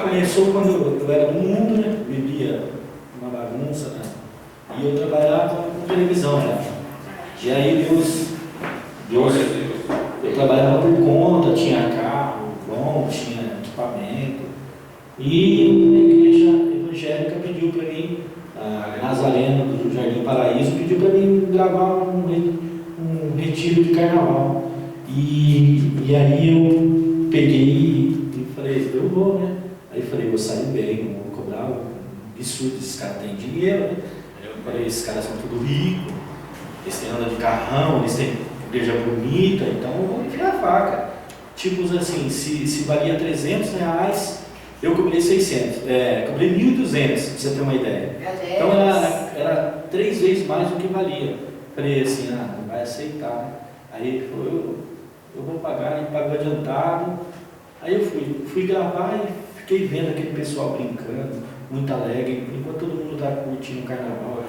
Começou quando eu era do mundo, né? Vivia uma bagunça, né? E eu trabalhava com televisão, né? E aí eu trabalhava por conta, tinha carro bom, tinha equipamento. E a igreja evangélica pediu para mim, a Nazarena do Jardim Paraíso pediu para mim gravar um retiro de carnaval. E aí eu peguei e falei: eu vou, né? Aí eu falei: vou sair bem, não vou cobrar um absurdo, esses caras têm dinheiro, né? Eu falei: esses caras são tudo ricos, eles têm andam de carrão, eles têm igreja bonita, então eu vou enfiar a faca. Tipo assim, se valia R$300, eu cobrei 600, cobrei 1.200, pra você ter uma ideia. Então era 3 vezes mais do que valia. Falei assim: não vai aceitar. Aí ele falou: eu vou pagar, ele pagou adiantado. Aí eu fui gravar e fiquei vendo aquele pessoal brincando, muito alegre, enquanto todo mundo está curtindo o carnaval,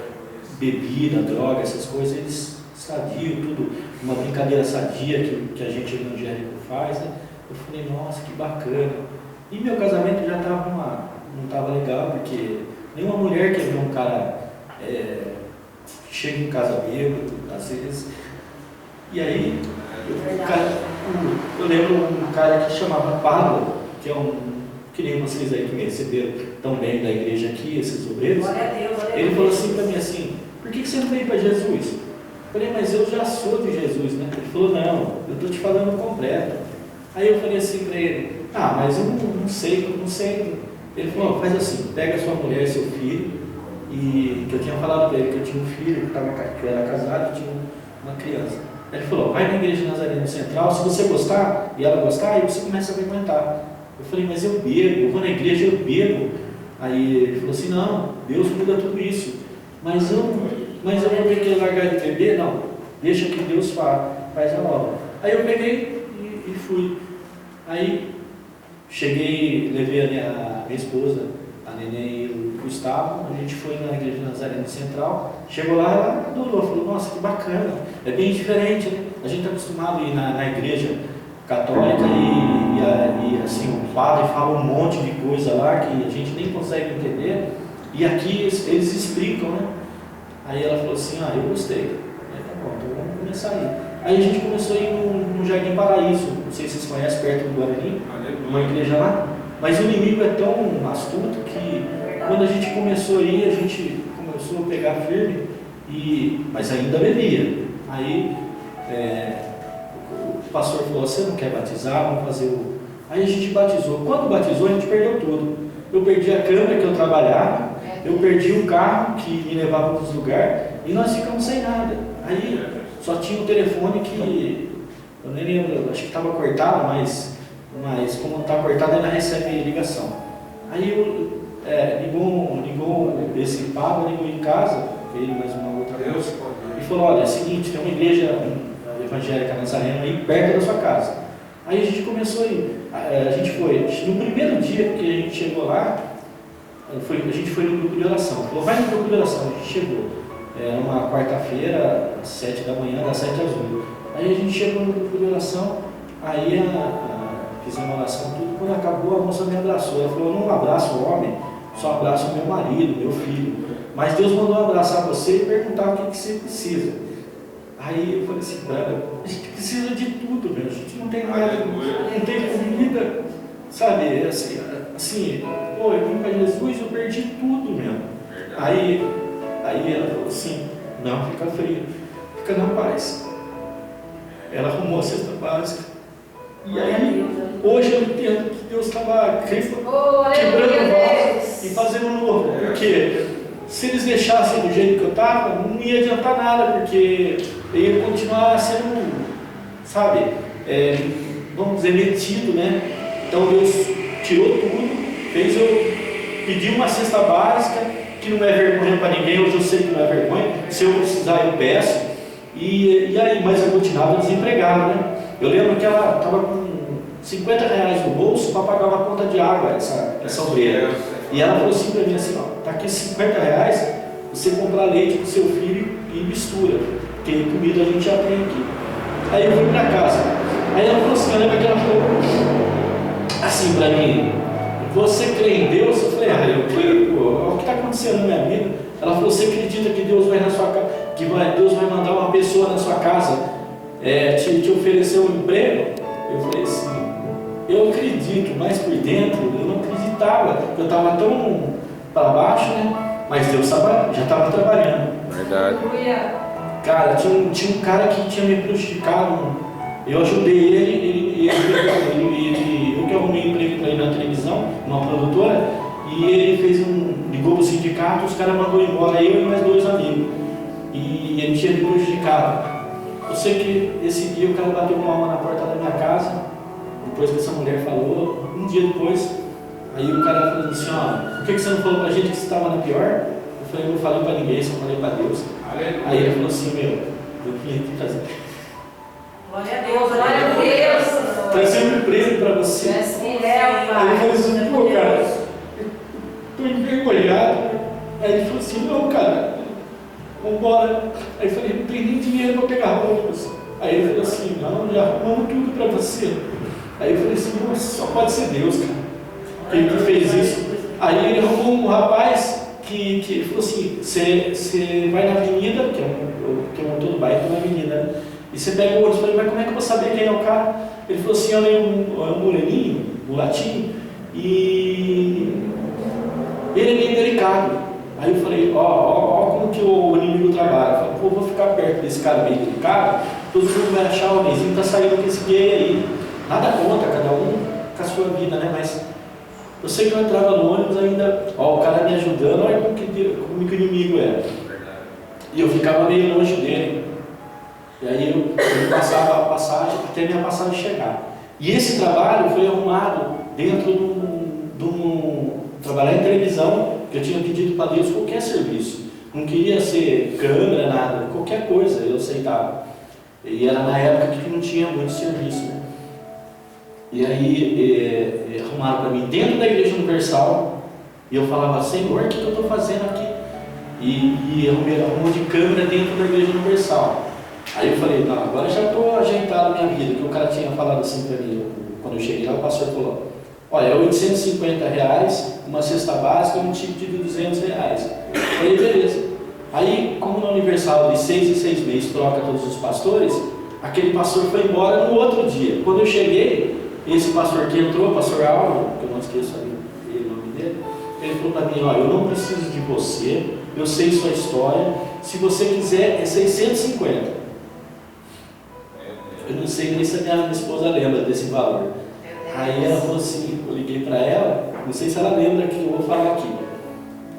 bebida, droga, essas coisas, eles sadiam, tudo, uma brincadeira sadia que a gente evangélico faz, né? Eu falei: nossa, que bacana. E meu casamento já não estava legal, porque nenhuma mulher quer ver um cara que chega em casa bêbado, às vezes. E aí, eu lembro um cara que chamava Pablo, que é que nem vocês aí que me receberam tão bem da igreja aqui, esses obreiros. Ele falou assim para mim assim: por que você não veio para Jesus? Eu falei: mas eu já sou de Jesus, né? Ele falou: não, eu estou te falando completo. Aí eu falei assim para ele: mas eu não sei. Ele falou: faz assim, pega a sua mulher e seu filho, e que eu tinha falado para ele que eu tinha um filho, que eu era casado, e tinha uma criança. Ele falou: vai na igreja Nazareno Central, se você gostar, e ela gostar, aí você começa a frequentar. Eu falei: mas eu bebo, eu vou na igreja, eu bebo. Aí ele falou assim: não, Deus muda tudo isso. Mas eu vou ter que largar de beber? Não, deixa que Deus faz a obra. Aí eu peguei e fui. Aí cheguei, levei a minha esposa, a Nenê e o Gustavo, a gente foi na igreja Nazareno Central. Chegou lá, ela adorou, falou: nossa, que bacana, é bem diferente, né? A gente está acostumado a ir na igreja católica e assim, o padre fala um monte de coisa lá que a gente nem consegue entender, e aqui eles explicam, né? Aí ela falou assim: eu gostei. Aí tá bom, então vamos começar a ir. Aí a gente começou a ir no Jardim Paraíso, não sei se vocês conhecem, perto do Guarani, uma igreja lá. Mas o inimigo é tão astuto que quando a gente começou a ir, a gente começou a pegar firme, mas ainda bebia. Aí o pastor falou, você não quer batizar? Vamos fazer o... Aí a gente batizou. Quando batizou, a gente perdeu tudo. Eu perdi a câmera que eu trabalhava, eu perdi o carro que me levava para os lugares, e nós ficamos sem nada. Aí só tinha o telefone que, eu nem lembro, acho que estava cortado, mas como está cortado, ainda recebe ligação. Aí ligou esse Pablo, ligou em casa, veio mais uma outra vez, e falou, olha, é o seguinte, tem uma igreja evangélica Nazareno aí perto da sua casa. Aí a gente começou a ir, a gente foi, no primeiro dia que a gente chegou lá, a gente foi no grupo de oração, falou, vai no grupo de oração, a gente chegou, era uma quarta-feira, às 7 da manhã, das 7 às 8. Aí a gente chegou no grupo de oração, aí fizemos a oração, tudo, quando acabou a moça me abraçou, ela falou, eu não abraço o homem, só abraço o meu marido, meu filho, mas Deus mandou abraçar você e perguntar o que você precisa. Aí eu falei assim, cara, a gente precisa de tudo, meu. A gente não tem nada, não tem comida, sabe, assim, pô, eu vim para Jesus e eu perdi tudo, meu. Aí ela falou assim, não, fica frio, fica na paz. Ela arrumou a cesta básica. E aí, hoje eu entendo que Deus estava quebrando nós e fazendo novo, porque se eles deixassem do jeito que eu estava, não ia adiantar nada, porque eu ia continuar sendo, sabe, vamos dizer, metido, né? Então Deus tirou tudo, fez eu pedir uma cesta básica, que não é vergonha para ninguém, hoje eu sei que não é vergonha, se eu precisar eu peço, e aí, mas eu continuava desempregado, né? Eu lembro que ela estava com R$50 no bolso para pagar uma conta de água, essa obreira. E ela falou assim para mim assim, ó, tá aqui R$50, você compra leite para o seu filho e mistura, porque comida a gente já tem aqui. Aí eu fui para casa. Aí ela falou assim, eu lembro que ela falou assim para mim, você crê em Deus? Eu falei, eu creio, pô, olha o que está acontecendo na minha vida. Ela falou, você acredita que Deus vai na sua casa, Deus vai mandar uma pessoa na sua casa te oferecer um emprego? Eu falei assim, eu acredito, mas por dentro eu não acreditava, eu estava tão para baixo, né? Mas Deus já estava trabalhando. Verdade. Cara, tinha um cara que tinha me prejudicado, eu ajudei ele eu que arrumei emprego para ele na televisão, uma produtora, e ele ligou para o sindicato, os caras mandaram embora, eu e mais 2 amigos, e ele tinha me prejudicado. Eu sei que esse dia o cara bateu uma alma na porta da minha casa, depois que essa mulher falou, um dia depois, aí o cara falou assim, ó, por que você não falou pra gente que você estava na pior? Eu falei, eu não falei pra ninguém, só falei pra Deus. Aí ele falou assim, eu vim aqui trazer. Glória a Deus, glória a Deus. Trazer um emprego pra você. Aí ele falou assim, pô, cara, eu tô envergonhado. Aí ele falou assim, não, cara, vambora. Aí eu falei, não tem nem dinheiro para pegar roupas. Aí ele falou assim, não, já arrumamos tudo para você. Aí eu falei assim, nossa, só pode ser Deus, cara, quem fez isso. Aí ele arrumou um rapaz que falou assim, você vai na avenida, que eu montou no bairro, na avenida, e você pega o ônibus. Eu falei, mas como é que eu vou saber quem é o cara? Ele falou assim, olha, é um moreninho, um latinho, e ele é meio delicado. Aí eu falei, ó como que o inimigo trabalha. Eu falei, pô, vou ficar perto desse cara meio delicado, todo mundo vai achar o Nezinho tá saindo com esse gay aí. Nada contra, cada um com a sua vida, né? Mas eu sei que eu entrava no ônibus ainda, o cara me ajudando, olha como que o inimigo é. E eu ficava meio longe dele. E aí eu passava a passagem até minha passagem chegar. E esse trabalho foi arrumado dentro de trabalhar em televisão, que eu tinha pedido para Deus qualquer serviço. Não queria ser câmera, nada, qualquer coisa eu aceitava. E era na época que não tinha muito serviço, né? E aí arrumaram para mim dentro da Igreja Universal, e eu falava, Senhor, o que eu estou fazendo aqui? E arrumou de câmera dentro da Igreja Universal. Aí eu falei, não, agora já estou ajeitado a minha vida, que o cara tinha falado assim para mim, quando eu cheguei lá, o pastor falou, olha, é R$850, uma cesta básica e um ticket de R$200. Eu falei, beleza. Aí, como na Universal de 6 em 6 meses troca todos os pastores, aquele pastor foi embora no outro dia. Quando eu cheguei, esse pastor que entrou, pastor Álvaro, que eu não esqueço ali o nome dele, ele falou para mim, ó, eu não preciso de você, eu sei sua história, se você quiser é 650. Eu não sei nem se a minha esposa lembra desse valor. Aí ela falou assim, eu liguei para ela, não sei se ela lembra que eu vou falar aqui.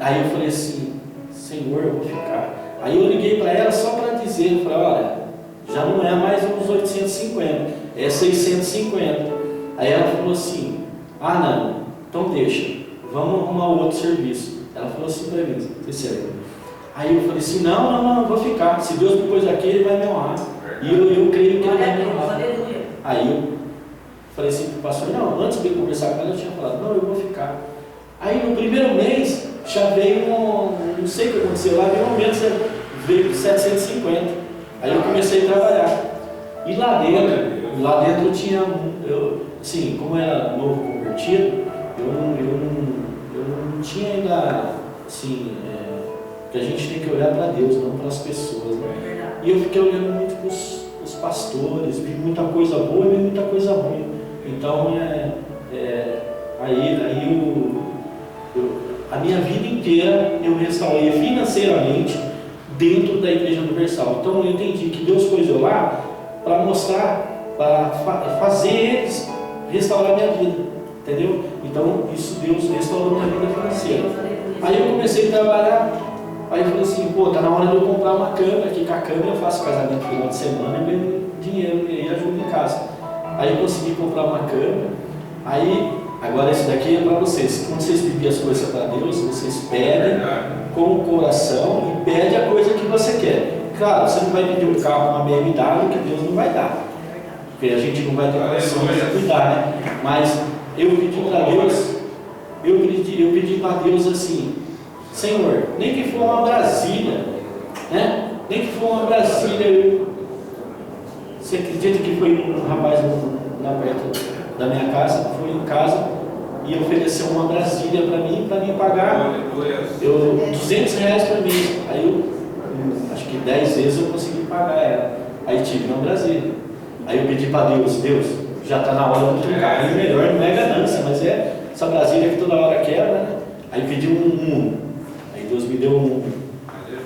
Aí eu falei assim, Senhor, eu vou ficar. Aí eu liguei para ela só para dizer, eu falei, olha, já não é mais uns 850, é 650. Aí ela falou assim, não, então deixa, vamos arrumar outro serviço. Ela falou assim para mim, sério. Aí eu falei assim, não, vou ficar, se Deus me pôs aqui, Ele vai me honrar. E eu creio que Ele vai me honrar. Aí eu falei assim para o pastor, não, antes de eu conversar com ela, eu tinha falado, não, eu vou ficar. Aí no primeiro mês, já veio não sei o que aconteceu lá, veio um momento, veio 750. Aí eu comecei a trabalhar. E lá dentro tinha, assim, como eu era novo convertido, eu não tinha ainda, assim, que a gente tem que olhar para Deus, não para as pessoas, né? E eu fiquei olhando muito para os pastores, vi muita coisa boa e vi muita coisa ruim. Então, a minha vida inteira eu restaurei financeiramente dentro da Igreja Universal. Então eu entendi que Deus pôs eu lá para mostrar, para fazer eles restaurar minha vida, entendeu? Então isso Deus restaurou minha vida financeira. Aí eu comecei a trabalhar, aí eu falei assim, tá na hora de eu comprar uma câmera, que com a câmera eu faço casamento no final de semana e ganho dinheiro e ajudo em casa. Aí eu consegui comprar uma câmera, agora isso daqui é para vocês. Quando vocês pedirem as coisas para Deus, vocês pedem com o coração e pedem a coisa que você quer. Claro, você não vai pedir um carro, uma BMW, que Deus não vai dar. Porque a gente não vai ter condição de cuidar, né? Mas eu pedi para Deus, eu pedi para Deus assim, Senhor, nem que for uma Brasília, né? Nem que for uma Brasília, você acredita que foi um rapaz na perto da minha casa, foi em casa e ofereceu uma Brasília para mim pagar R$200 por mês. Aí acho que 10 vezes eu consegui pagar ela. Aí tive uma Brasília. Aí eu pedi para Deus, já está na hora de trocar. E melhor, não é ganância, mas é essa Brasília que toda hora quebra, né? Aí pedi um Uno. Aí Deus me deu um Uno.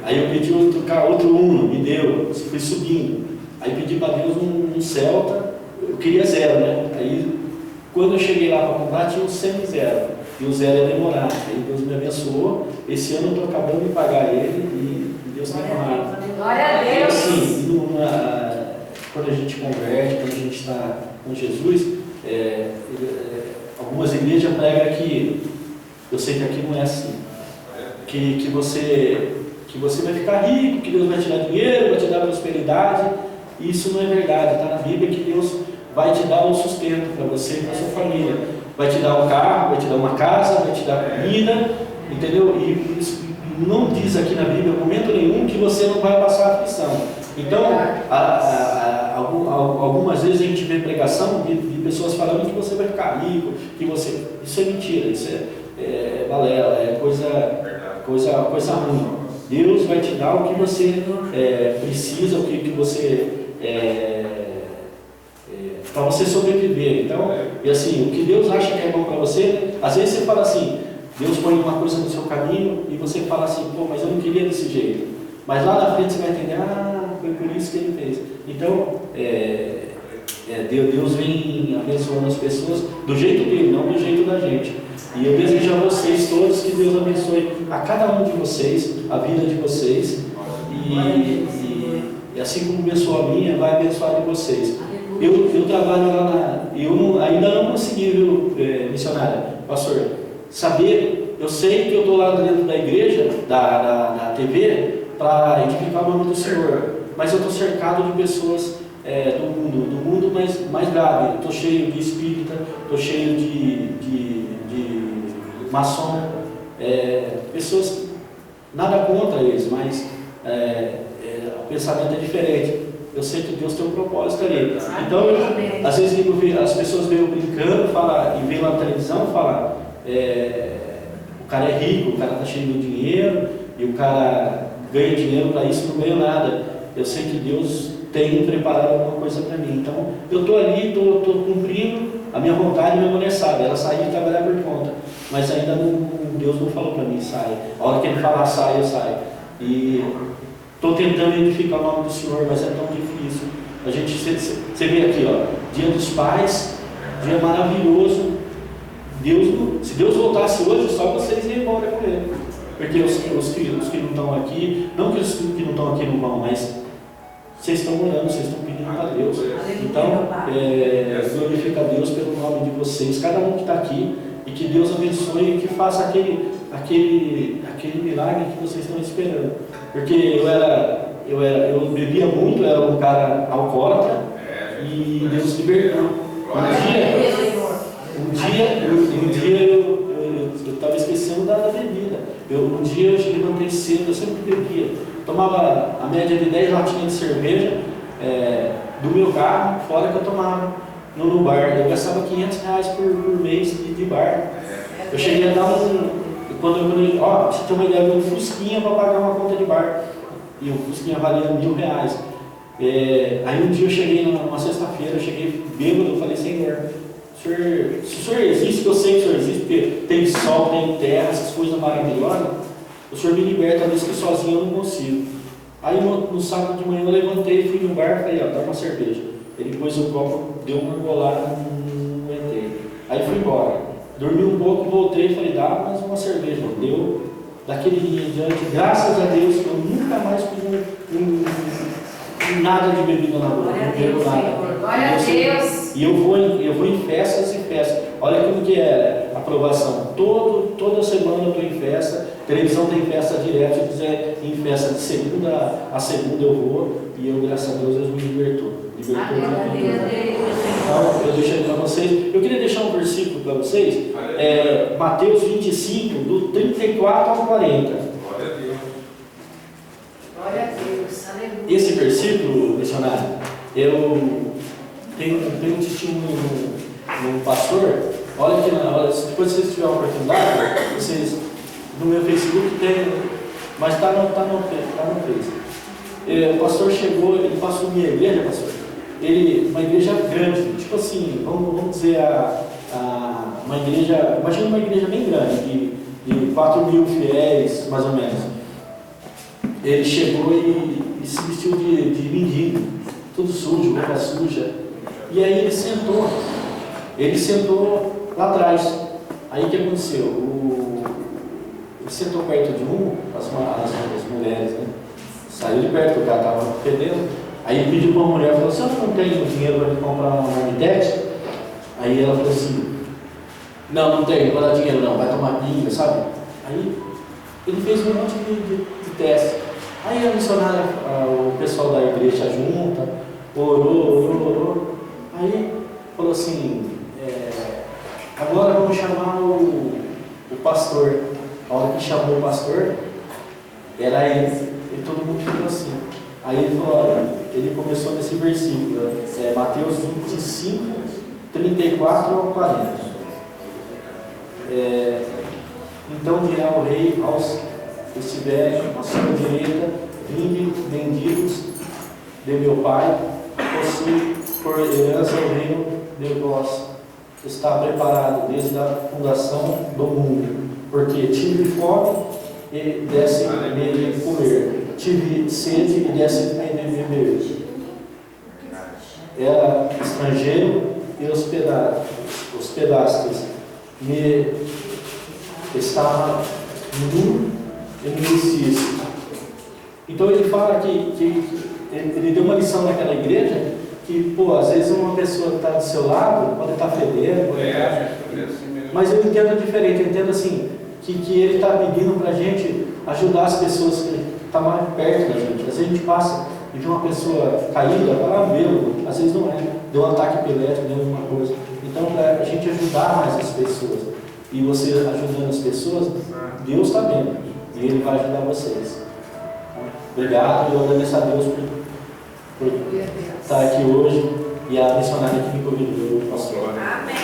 Aí eu pedi outro Uno, me deu, fui subindo. Aí pedi para Deus um Celta, eu queria 0, né? Aí quando eu cheguei lá para comprar, tinha um semi-0. E o 0 ia demorar. Aí Deus me abençoou. Esse ano eu estou acabando de pagar ele e Deus me honrado. Glória a Deus! Assim, quando a gente converte, quando a gente está com Jesus, algumas igrejas pregam que, eu sei que aqui não é assim, que você vai ficar rico, que Deus vai te dar dinheiro, vai te dar prosperidade. Isso não é verdade. Está na Bíblia que Deus vai te dar um sustento para você e para sua família. Vai te dar um carro, vai te dar uma casa, vai te dar comida, entendeu? E não diz aqui na Bíblia, em momento nenhum, que você não vai passar aflição. Então, algumas vezes a gente vê pregação de pessoas falando que você vai ficar rico, isso é mentira, isso é balela, é coisa ruim. Deus vai te dar o que você precisa, o que você para você sobreviver. Então, e assim, o que Deus acha que é bom para você, às vezes você fala assim, Deus põe uma coisa no seu caminho e você fala assim, mas eu não queria desse jeito. Mas lá na frente você vai entender, foi por isso que Ele fez. Então, Deus vem abençoando as pessoas do jeito dele, não do jeito da gente. E eu desejo a vocês todos que Deus abençoe a cada um de vocês, a vida de vocês. E assim como abençoou a minha, vai abençoar de vocês. Eu trabalho lá ainda não consegui, viu, missionária, pastor, saber, eu sei que eu estou lá dentro da igreja, da TV, para edificar o nome do Senhor, mas eu estou cercado de pessoas do mundo mais grave. Estou cheio de espírita, estou cheio de maçom, pessoas, nada contra eles, mas o pensamento é diferente. Eu sei que Deus tem um propósito ali. Então, às vezes as pessoas veem eu brincando e veem lá na televisão e falam, o cara é rico, o cara está cheio de dinheiro, e o cara ganha dinheiro para isso, não ganha nada. Eu sei que Deus tem preparado alguma coisa para mim. Então, eu estou ali, estou cumprindo A minha vontade, minha mulher sabe, ela sair e trabalhar por conta. Mas ainda não, Deus não falou para mim, sai. A hora que Ele falar, sai, eu saio. E estou tentando edificar o nome do Senhor, mas é tão difícil. A gente, você vê aqui, ó, Dia dos Pais, dia maravilhoso. Se Deus voltasse hoje, só vocês iam embora com Ele. Porque os que não estão aqui, não que os que não estão aqui não vão, mas vocês estão orando, vocês estão pedindo para Deus. Então, glorifica a Deus pelo nome de vocês, cada um que está aqui, e que Deus abençoe e que faça aquele milagre que vocês estão esperando. Porque eu bebia muito, eu era um cara alcoólatra, e Deus libertou. Um dia eu estava esquecendo da bebida. Um dia eu levantei cedo, eu sempre bebia. Tomava a média de 10 latinhas de cerveja do meu carro, fora que eu tomava no bar. Eu gastava R$500 por mês de bar. Eu cheguei a dar você tem uma ideia, um Fusquinha para pagar uma conta de bar. E o Fusquinha valia R$1.000. Aí um dia eu cheguei numa sexta-feira, eu cheguei bêbado, eu falei, Senhor, se o Senhor existe, que eu sei que o Senhor existe, porque tem sol, tem terra, essas coisas maravilhosas, o Senhor me liberta, mesmo que sozinho eu não consigo. Aí no sábado de manhã eu levantei, fui no bar e falei, dá uma cerveja. Ele pôs o copo, deu uma engolada, não aguentei. Aí fui embora. Dormi um pouco, voltei e falei, dá mais uma cerveja. Deu. Daquele dia em diante, graças a Deus, eu nunca mais fiz nada de bebida na boca. Não bebo nada. Glória a Deus. E eu vou em festas e festas. Olha como que é a aprovação. Toda semana eu estou em festa. Televisão tem festa direto. Se quiser ir em festa de segunda a segunda eu vou. E eu, graças a Deus, me libertou. Então, eu deixei para vocês. Eu queria deixar um versículo para vocês. Mateus 25, do 34 ao 40. Glória a Deus. Aleluia. Esse versículo, missionário, eu tenho um testemunho no pastor. Olha aqui na hora, depois vocês tiverem a oportunidade, vocês no meu Facebook tem, mas está no Facebook. O pastor chegou, ele passou minha igreja, pastor. Uma igreja grande, tipo assim, vamos dizer, uma igreja, imagina uma igreja bem grande, de 4.000 fiéis, mais ou menos. Ele chegou e se vestiu de mendigo, tudo sujo, roupa suja. E aí ele sentou lá atrás. Aí o que aconteceu? Ele sentou perto de as mulheres, né? Saiu de perto, o cara estava fedendo. Aí ele pediu para uma mulher, falou, se eu não tenho dinheiro para me comprar uma marmitex? Aí ela falou assim, não tenho, não vou dar dinheiro não, vai tomar pinga, sabe? Aí ele fez um monte de teste. Aí a missionária, o pessoal da igreja junta, orou. Aí falou assim, agora vamos chamar o pastor. A hora que chamou o pastor, era ele. E todo mundo ficou assim. Aí ele falou, ele começou nesse versículo, Mateus 25, 34 ao 40. Então dirá o rei aos que estiverem à sua direita, vinde, benditos de meu Pai, possui por herança o reino de vós. Está preparado desde a fundação do mundo, porque tive fome e desse nele comer. Tive sede e desse nele beber. Era estrangeiro e hospedastes. Me estava nu e me vestisse. Então ele fala que ele deu uma lição naquela igreja que, às vezes uma pessoa que está do seu lado pode estar fedendo, mas eu entendo diferente, eu entendo assim, que ele está pedindo para a gente ajudar as pessoas que estão mais perto da gente. Às vezes a gente passa e vê uma pessoa caída, fala, bêbado, às vezes não é, deu um ataque epilético, deu alguma coisa. Então, para a gente ajudar mais as pessoas, e você ajudando as pessoas, Deus está vendo, e Ele vai ajudar vocês. Obrigado, e eu agradeço a Deus por estar aqui hoje, e a missionária que me convidou, o pastor. Amém.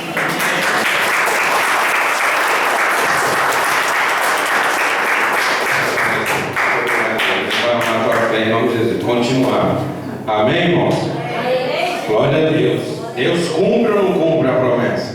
Em nome de Jesus, continuar. Amém, irmãos? Glória a Deus. Deus cumpre ou não cumpre a promessa?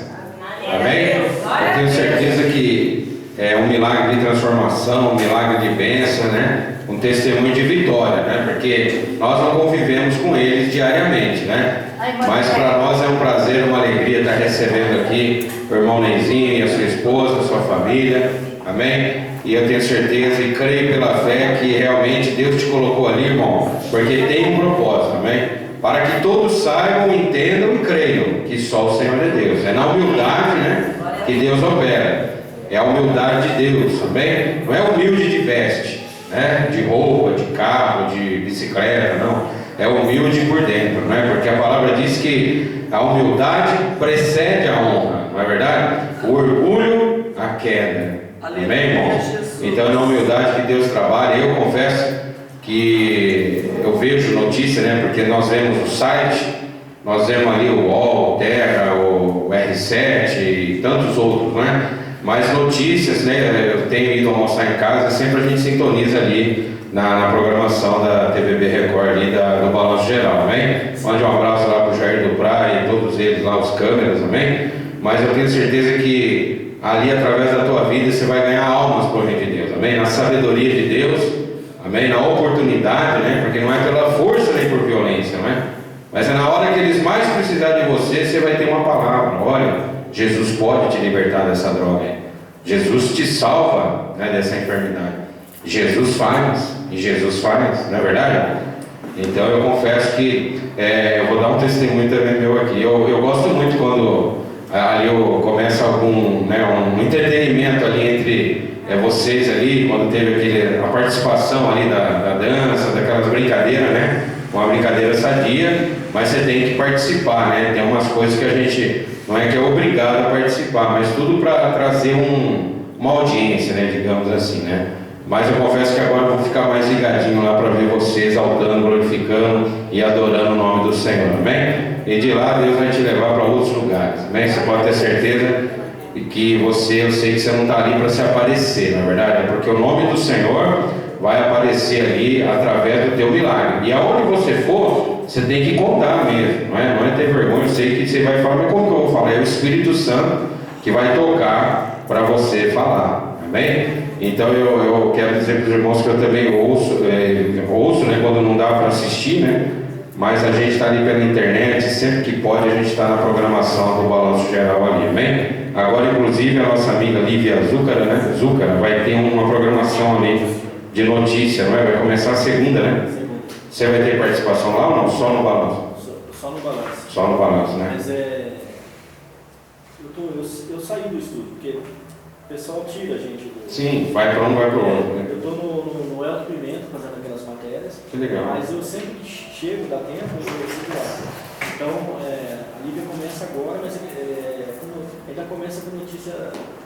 um milagre de transformação, um milagre de bênção, né? Um testemunho de vitória, né? Porque nós não convivemos com eles diariamente, né? Mas para nós é um prazer, uma alegria estar recebendo aqui o irmão Neizinho e a sua esposa, a sua família, amém? E eu tenho certeza e creio pela fé que realmente Deus te colocou ali, irmão, porque tem um propósito, amém? Para que todos saibam, entendam e creiam que só o Senhor é Deus. É na humildade, né, que Deus opera. É a humildade de Deus, amém? Não é humilde de veste, né, de roupa, de carro, de bicicleta, não. É humilde por dentro, né? Porque a palavra diz que a humildade precede a honra, não é verdade? O orgulho, a queda. Amém, irmão? Então é na humildade que Deus trabalha. Eu confesso que eu vejo notícia, né? Porque nós vemos o site, nós vemos ali o UOL, o Terra, o R7 e tantos outros, né? Mas notícias, né? Eu tenho ido almoçar em casa, sempre a gente sintoniza ali na programação da TVB Record ali do Balanço Geral, amém? Mande um abraço lá para o Jair do Praia e todos eles lá, os câmeras, amém? Mas eu tenho certeza que ali através da tua vida você vai ganhar almas por reino de Deus, amém? Na sabedoria de Deus, amém? Na oportunidade, né? Porque não é pela força nem por violência, não é? Mas é na hora que eles mais precisarem de você, você vai ter uma palavra. Olha, Jesus pode te libertar dessa droga, hein? Jesus te salva, né, dessa enfermidade. Jesus faz, e Jesus faz, não é verdade? Então eu confesso que eu vou dar um testemunho também meu aqui. Eu gosto muito quando ali começa algum, né, um entretenimento ali entre vocês ali, quando teve a participação ali da dança, daquelas brincadeiras, né? Uma brincadeira sadia, mas você tem que participar, né? Tem umas coisas que a gente não é que é obrigado a participar, mas tudo para trazer uma audiência, né? Digamos assim, né? Mas eu confesso que agora eu vou ficar mais ligadinho lá para ver você exaltando, glorificando e adorando o nome do Senhor, amém? E de lá Deus vai te levar para outros lugares, amém? Você pode ter certeza que eu sei que você não está ali para se aparecer, na verdade, é porque o nome do Senhor vai aparecer ali através do teu milagre. E aonde você for, você tem que contar mesmo, não é ter vergonha. Eu sei que você vai falar, mas como que eu vou falar? É o Espírito Santo que vai tocar para você falar, amém? Então eu quero dizer para os irmãos que eu também ouço, né, quando não dá para assistir, né? Mas a gente está ali pela internet, sempre que pode a gente está na programação do Balanço Geral ali, amém? Agora, inclusive, a nossa amiga Lívia Zúcara, né? Zúcara, vai ter uma programação ali de notícia, não é? Vai começar a segunda, né? Você vai ter participação lá ou não? Só no Balanço? Só no Balanço. Só no Balanço, né? Mas eu saí do estúdio, porque o pessoal tira a gente do... Sim, vai para um, vai para o outro, né? Eu estou no Elton Pimenta fazendo aquelas matérias. Que legal. Mas eu sempre que chego, dá tempo, eu fico lá. Então, a Lívia começa agora, mas ainda começa com notícia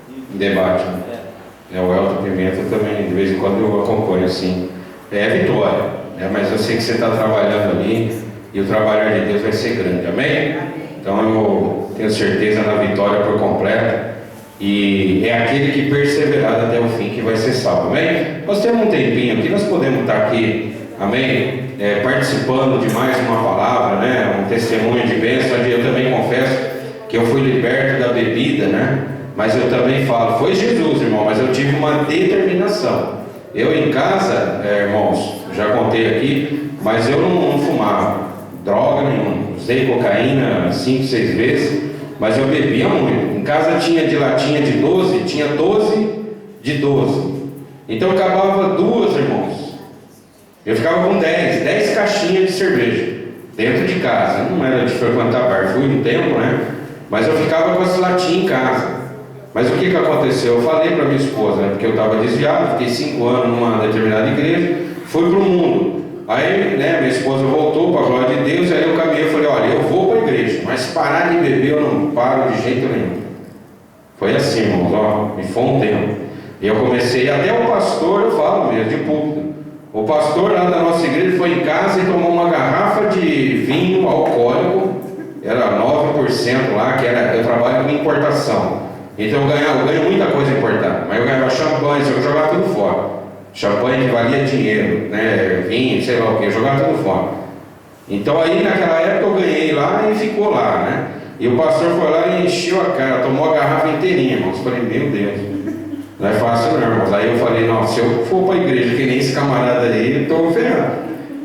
de debate. Né? O Elton Pimenta também, de vez em quando eu acompanho assim. É vitória, né? Mas eu sei que você está trabalhando ali e o trabalho de Deus vai ser grande, amém? Então eu tenho certeza na vitória por completo. E é aquele que perseverar até o fim que vai ser salvo, amém? Nós temos um tempinho aqui, nós podemos estar aqui, amém? Participando de mais uma palavra, né? Um testemunho de bênção. Eu também confesso que eu fui liberto da bebida, né? Mas eu também falo, foi Jesus, irmão, mas eu tive uma determinação. Eu em casa, irmãos, já contei aqui, mas eu não fumava droga nenhuma, usei cocaína 5, 6 vezes, mas eu bebia muito. Em casa tinha de latinha de 12, tinha 12 de 12. Então acabava 2, irmãos. Eu ficava com 10 caixinhas de cerveja dentro de casa. Não era de frequentar bar, fui um tempo, né? Mas eu ficava com as latinhas em casa. Mas o que aconteceu? Eu falei para minha esposa, né? Porque eu estava desviado, fiquei 5 anos numa determinada igreja, fui para o mundo. Aí, né, minha esposa voltou para a glória de Deus, aí eu caminhei e falei, olha, eu vou para a igreja, mas parar de beber eu não paro de jeito nenhum. Foi assim, irmãos, ó, me foi um tempo. E eu comecei, até o pastor, eu falo mesmo, de público. O pastor lá da nossa igreja foi em casa e tomou uma garrafa de vinho alcoólico, era 9% lá, eu trabalho com importação. Então eu ganho muita coisa importada, mas eu ganhava champanhe, eu jogava tudo fora. Champanhe que valia dinheiro, né? Vinho, sei lá o que, eu jogava tudo fora. Então aí naquela época eu ganhei lá e ficou lá, né? E o pastor foi lá e encheu a cara, tomou a garrafa inteirinha, irmãos. Eu falei, meu Deus. Não é fácil não, irmãos. Aí eu falei, não, se eu for para a igreja que nem esse camarada aí, eu estou ferrado.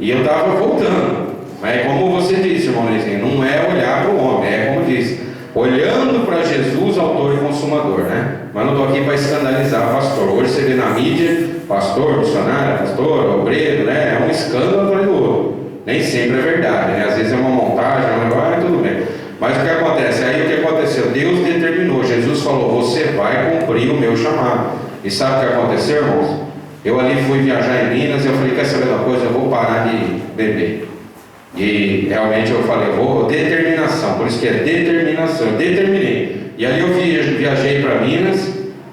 E eu estava voltando. Mas como você disse, irmão Leizinho, não é olhar para o homem, é como disse, olhando para Jesus, autor e consumador, né? Mas não estou aqui para escandalizar o pastor. Hoje você vê na mídia, pastor, missionário, pastor, obreiro, né? É um escândalo atrás do outro. Nem sempre é verdade, né? Às vezes é uma montagem, é um negócio, tudo bem. Mas o que acontece? Aí o que aconteceu? Deus determinou, Jesus falou, você vai cumprir o meu chamado. E sabe o que aconteceu, irmãos? Eu ali fui viajar em Minas e eu falei, quer saber uma coisa? Eu vou parar de beber. E realmente eu falei, determinação, por isso que é determinação, eu determinei. E ali eu viajei para Minas,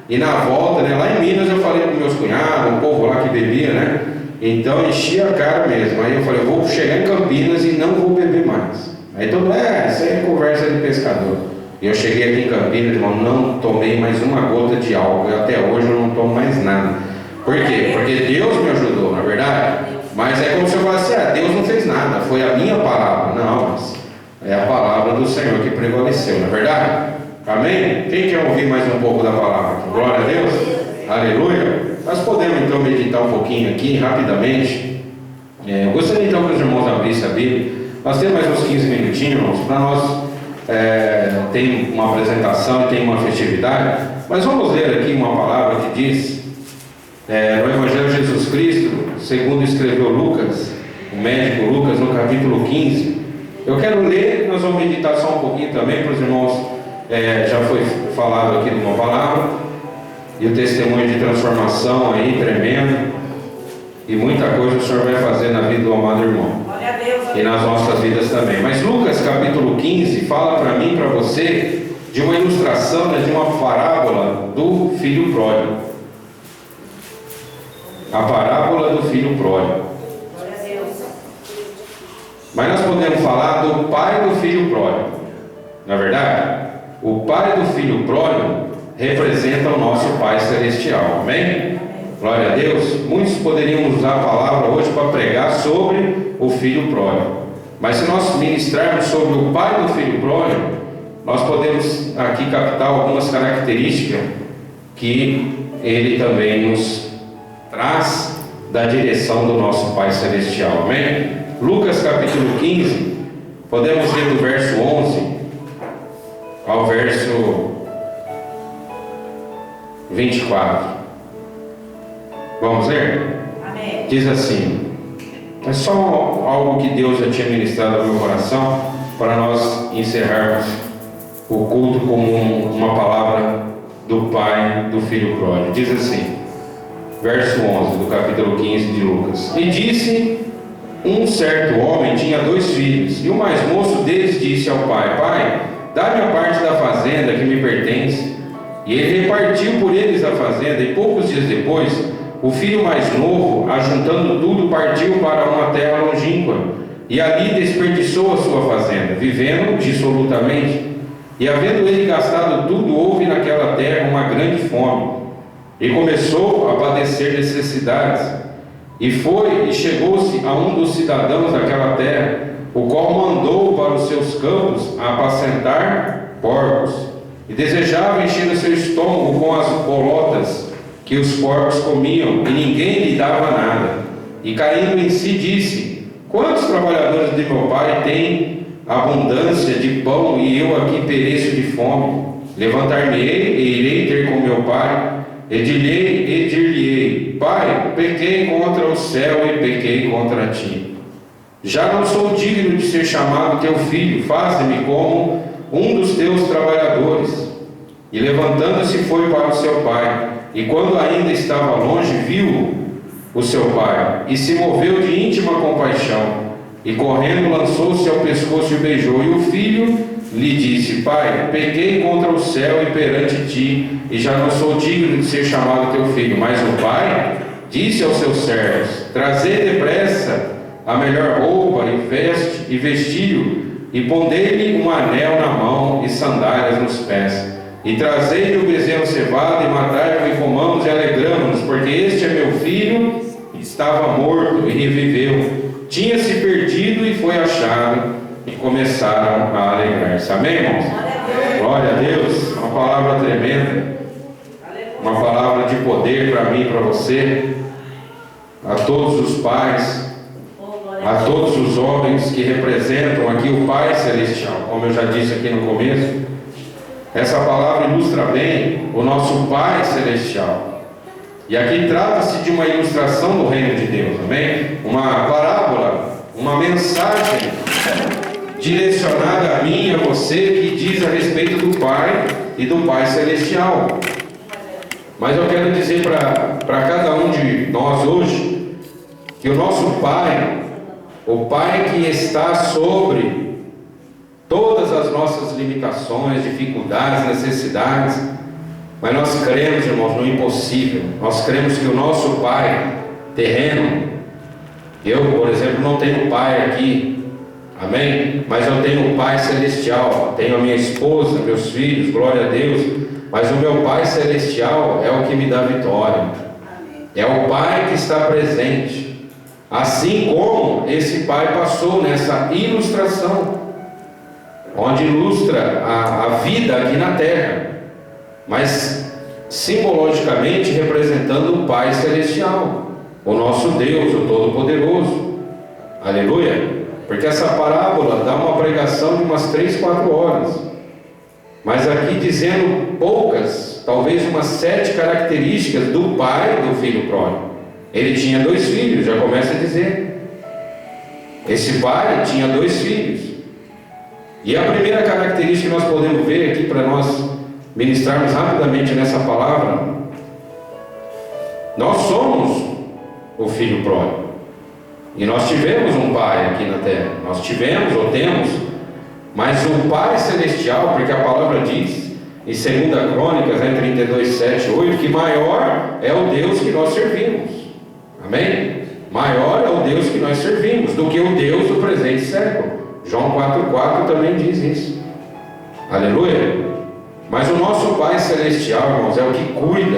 e na volta, né, lá em Minas eu falei com meus cunhados, o povo lá que bebia, né? Então enchi a cara mesmo. Aí eu falei, eu vou chegar em Campinas e não vou beber mais. Aí todo mundo, isso aí é conversa de pescador. E eu cheguei aqui em Campinas, irmão, não tomei mais uma gota de álcool, e até hoje eu não tomo mais nada. Por quê? Porque Deus me ajudou, na verdade. Mas é como se eu falasse, Deus não fez nada, foi a minha palavra. Não, mas é a palavra do Senhor que prevaleceu, não é verdade? Amém? Quem quer ouvir mais um pouco da palavra? Glória a Deus. Aleluia. Nós podemos então meditar um pouquinho aqui, rapidamente. Eu gostaria então que os irmãos abrissem a Bíblia. Nós temos mais uns 15 minutinhos, irmãos, para nós. Tem uma apresentação e tem uma festividade. Mas vamos ler aqui uma palavra que diz, no Evangelho de Jesus Cristo, segundo escreveu Lucas, o médico Lucas, no capítulo 15. Eu quero ler, nós vamos meditar só um pouquinho também para os irmãos. Já foi falado aqui de uma palavra, e o testemunho de transformação aí, tremendo, e muita coisa o Senhor vai fazer na vida do amado irmão, e nas nossas vidas também. Mas Lucas capítulo 15 fala para mim e para você de uma ilustração, né, de uma parábola do filho pródigo. A parábola do filho pródigo. Mas nós podemos falar do pai do filho pródigo. Na verdade, o pai do filho pródigo representa o nosso Pai Celestial. Amém? Glória a Deus. Muitos poderiam usar a palavra hoje para pregar sobre o filho pródigo. Mas se nós ministrarmos sobre o pai do filho pródigo, nós podemos aqui captar algumas características que ele também nos traz da direção do nosso Pai Celestial. Amém? Lucas capítulo 15, podemos ler do verso 11 ao verso 24. Vamos ler? Amém. Diz assim, é só algo que Deus já tinha ministrado ao meu coração para nós encerrarmos o culto com uma palavra do pai do filho pródigo. Diz assim, verso 11 do capítulo 15 de Lucas: E disse, um certo homem tinha 2 filhos, e o mais moço deles disse ao pai: Pai, dá-me a parte da fazenda que me pertence. E ele repartiu por eles a fazenda, e poucos dias depois, o filho mais novo, ajuntando tudo, partiu para uma terra longínqua, e ali desperdiçou a sua fazenda, vivendo dissolutamente. E havendo ele gastado tudo, houve naquela terra uma grande fome, e começou a padecer necessidades. E foi e chegou-se a um dos cidadãos daquela terra, o qual mandou para os seus campos a apacentar porcos, e desejava encher o seu estômago com as bolotas que os porcos comiam, e ninguém lhe dava nada. E caindo em si disse: Quantos trabalhadores de meu pai têm abundância de pão, e eu aqui pereço de fome? Levantar-me-ei e irei ter com meu pai, e dir-lhe-ei: Pai, pequei contra o céu e pequei contra ti. Já não sou digno de ser chamado teu filho, faze-me como um dos teus trabalhadores. E levantando-se foi para o seu pai, e quando ainda estava longe, viu o seu pai, e se moveu de íntima compaixão, e correndo lançou-se ao pescoço e o beijou. E o filho lhe disse: Pai, pequei contra o céu e perante ti, e já não sou digno de ser chamado teu filho. Mas o pai disse aos seus servos: Trazei depressa a melhor roupa e vestiu, e pondei-lhe um anel na mão e sandálias nos pés. E trazei-lhe o bezerro cevado, e matai-o, e comamos e alegramo-nos, porque este é meu filho, estava morto e reviveu, tinha-se perdido e foi achado, e começaram a alegrar-se. Amém, irmãos? Glória a Deus, uma palavra tremenda. uma palavra de poder para mim e para você, a todos os pais, a todos os homens que representam aqui o Pai Celestial, como eu já disse aqui no começo. Essa palavra ilustra bem o nosso Pai Celestial. E aqui trata-se de uma ilustração do reino de Deus, amém? Uma parábola, uma mensagem direcionada a mim e a você, que diz a respeito do Pai e do Pai Celestial. Mas eu quero dizer para cada um de nós hoje, que o nosso Pai, o Pai que está sobre todas as nossas limitações, dificuldades, necessidades, mas nós cremos, irmãos, no impossível. Nós cremos que o nosso Pai terreno, eu, por exemplo, não tenho pai aqui, amém? Mas eu tenho um Pai Celestial, tenho a minha esposa, meus filhos, glória a Deus. Mas o meu Pai Celestial é o que me dá vitória, é o Pai que está presente. Assim como esse Pai passou nessa ilustração, onde ilustra a vida aqui na terra, mas simbologicamente representando o Pai Celestial, o nosso Deus, o Todo-Poderoso. Aleluia! Porque essa parábola dá uma pregação de umas 3, 4 horas, mas aqui dizendo poucas, talvez umas 7 características do pai do filho pródigo. Ele tinha 2 filhos, já começa a dizer. Esse pai tinha 2 filhos. E a primeira característica que nós podemos ver aqui, para nós ministrarmos rapidamente nessa palavra, nós somos o filho pródigo. E nós tivemos um pai aqui na terra. Nós tivemos ou temos, mas o Pai Celestial, porque a palavra diz em 2 Crônicas, 32, 7, 8, que maior é o Deus que nós servimos. Amém? Maior é o Deus que nós servimos do que o Deus do presente século. João 4,4 também diz isso. Aleluia! Mas o nosso Pai Celestial, irmãos, é o que cuida.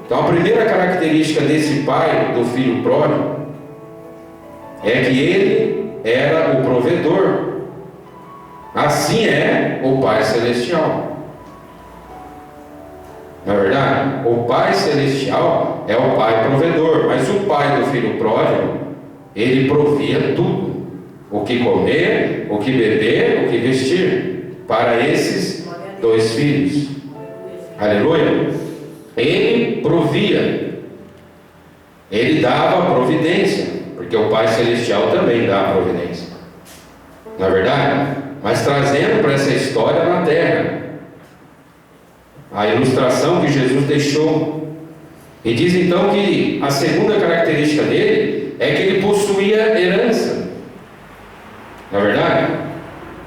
Então a primeira característica desse pai do filho pródigo é que ele era o provedor. Assim é o Pai Celestial. Não é verdade? O Pai Celestial é o Pai provedor, mas o pai do filho pródigo, ele provia tudo: o que comer, o que beber, o que vestir, para esses 2 filhos. Aleluia! Ele provia, ele dava providência, porque o Pai Celestial também dá providência. Não é verdade? Mas trazendo para essa história na terra, a ilustração que Jesus deixou. E diz então que a segunda característica dele é que ele possuía herança. Não é verdade?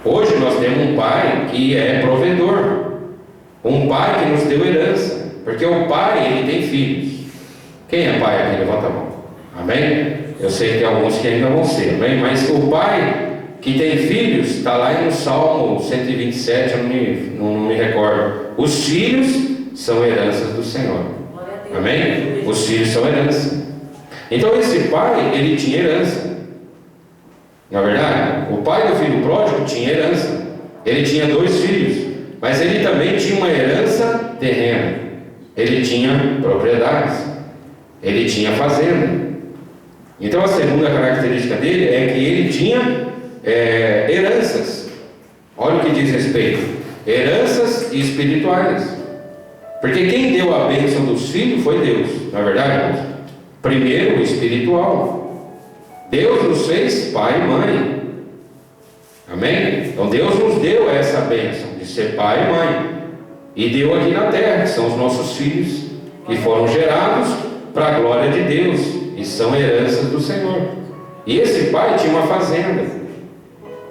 Hoje nós temos um pai que é provedor, um pai que nos deu herança, porque o pai, ele tem filhos. Quem é pai aqui? Levanta a mão. Amém? Eu sei que tem alguns que ainda vão ser, amém? Mas o pai que tem filhos, está lá no Salmo 127, eu não me recordo. Os filhos são heranças do Senhor. Amém? Os filhos são herança. Então esse pai, ele tinha herança. Na verdade, o pai do filho pródigo tinha herança. Ele tinha 2 filhos, mas ele também tinha uma herança terrena. Ele tinha propriedades, ele tinha fazenda. Então a segunda característica dele é que ele tinha heranças. Olha o que diz respeito: heranças espirituais. Porque quem deu a bênção dos filhos foi Deus, não é verdade, irmãos? Primeiro o espiritual. Deus nos fez pai e mãe. Amém? Então Deus nos deu essa bênção de ser pai e mãe, e deu aqui na terra, que são os nossos filhos, que foram gerados para a glória de Deus e são heranças do Senhor. E esse pai tinha uma fazenda.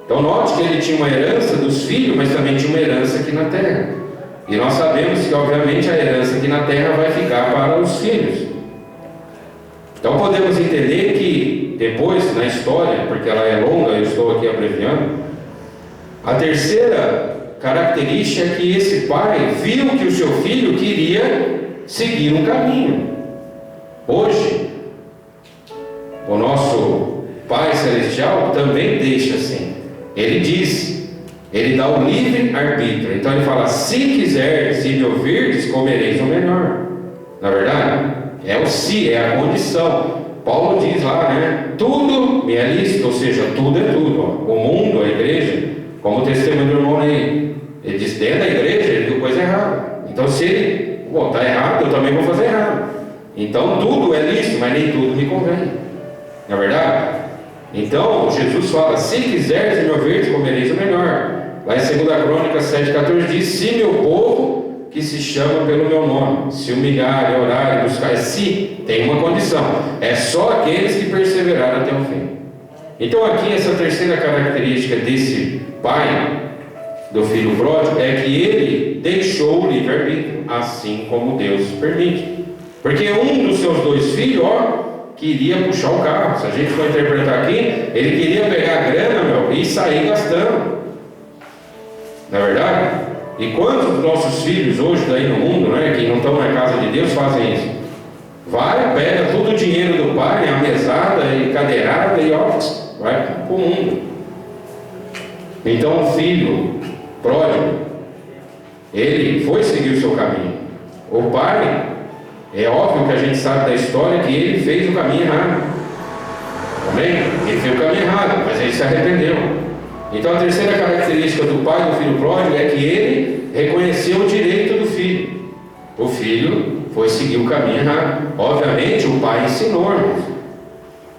Então note que ele tinha uma herança dos filhos, mas também tinha uma herança aqui na terra. E nós sabemos que obviamente a herança aqui na terra vai ficar para os filhos. Então podemos entender que depois na história, porque ela é longa, eu estou aqui abreviando, a terceira característica é que esse pai viu que o seu filho queria seguir um caminho. Hoje o nosso Pai Celestial também deixa assim. Ele diz, ele dá o livre arbítrio. Então ele fala: se quiseres e me ouvirdes, comereis o melhor. Na verdade, é o se, é a condição. Paulo diz lá, né? Tudo me é lícito, ou seja, tudo é tudo. Ó. O mundo, a igreja, como o testemunho do irmão Ney, ele diz, dentro da igreja, ele viu coisa errada. Então, se ele está errado, eu também vou fazer errado. Então, tudo é lícito, mas nem tudo me convém. Não é verdade? Então, Jesus fala, se quiseres e me ouvirdes, comereis o melhor. Lá em 2 Crônicas 7,14 diz, se meu povo, que se chama pelo meu nome, se humilhar, orar e buscar, se, tem uma condição, é só aqueles que perseveraram até o fim. Então aqui essa terceira característica desse pai, do filho pródigo, é que ele deixou o livre-arbítrio, assim como Deus permite. Porque um dos seus dois filhos, queria puxar o carro. Se a gente for interpretar aqui, ele queria pegar a grana, e sair gastando. Não é verdade? E quantos dos nossos filhos hoje daí no mundo, né, que não estão na casa de Deus, fazem isso? Vai, pega todo o dinheiro do pai, a mesada e cadeirada e vai para o mundo. Então o filho pródigo, ele foi seguir o seu caminho. O pai, é óbvio que a gente sabe da história que ele fez o caminho errado. Amém? Ele fez o caminho errado, mas ele se arrependeu. Então a terceira característica do pai do filho pródigo é que ele reconheceu o direito do filho. O filho foi seguir o caminho errado. Obviamente o pai ensinou, irmãos.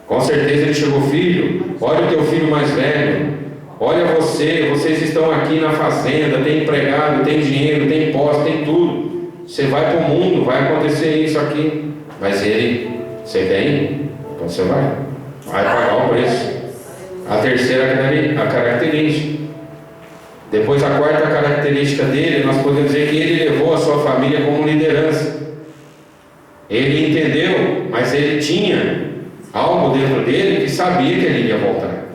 Com certeza ele chegou, filho, olha o teu filho mais velho, olha vocês estão aqui na fazenda, tem empregado, tem dinheiro, tem posse, tem tudo. Você vai para o mundo, vai acontecer isso aqui. Mas ele, você vem, então você vai pagar o preço. A terceira característica. Depois a quarta característica dele, nós podemos dizer que ele levou a sua família como liderança. Ele entendeu, mas ele tinha algo dentro dele que sabia que ele iria voltar.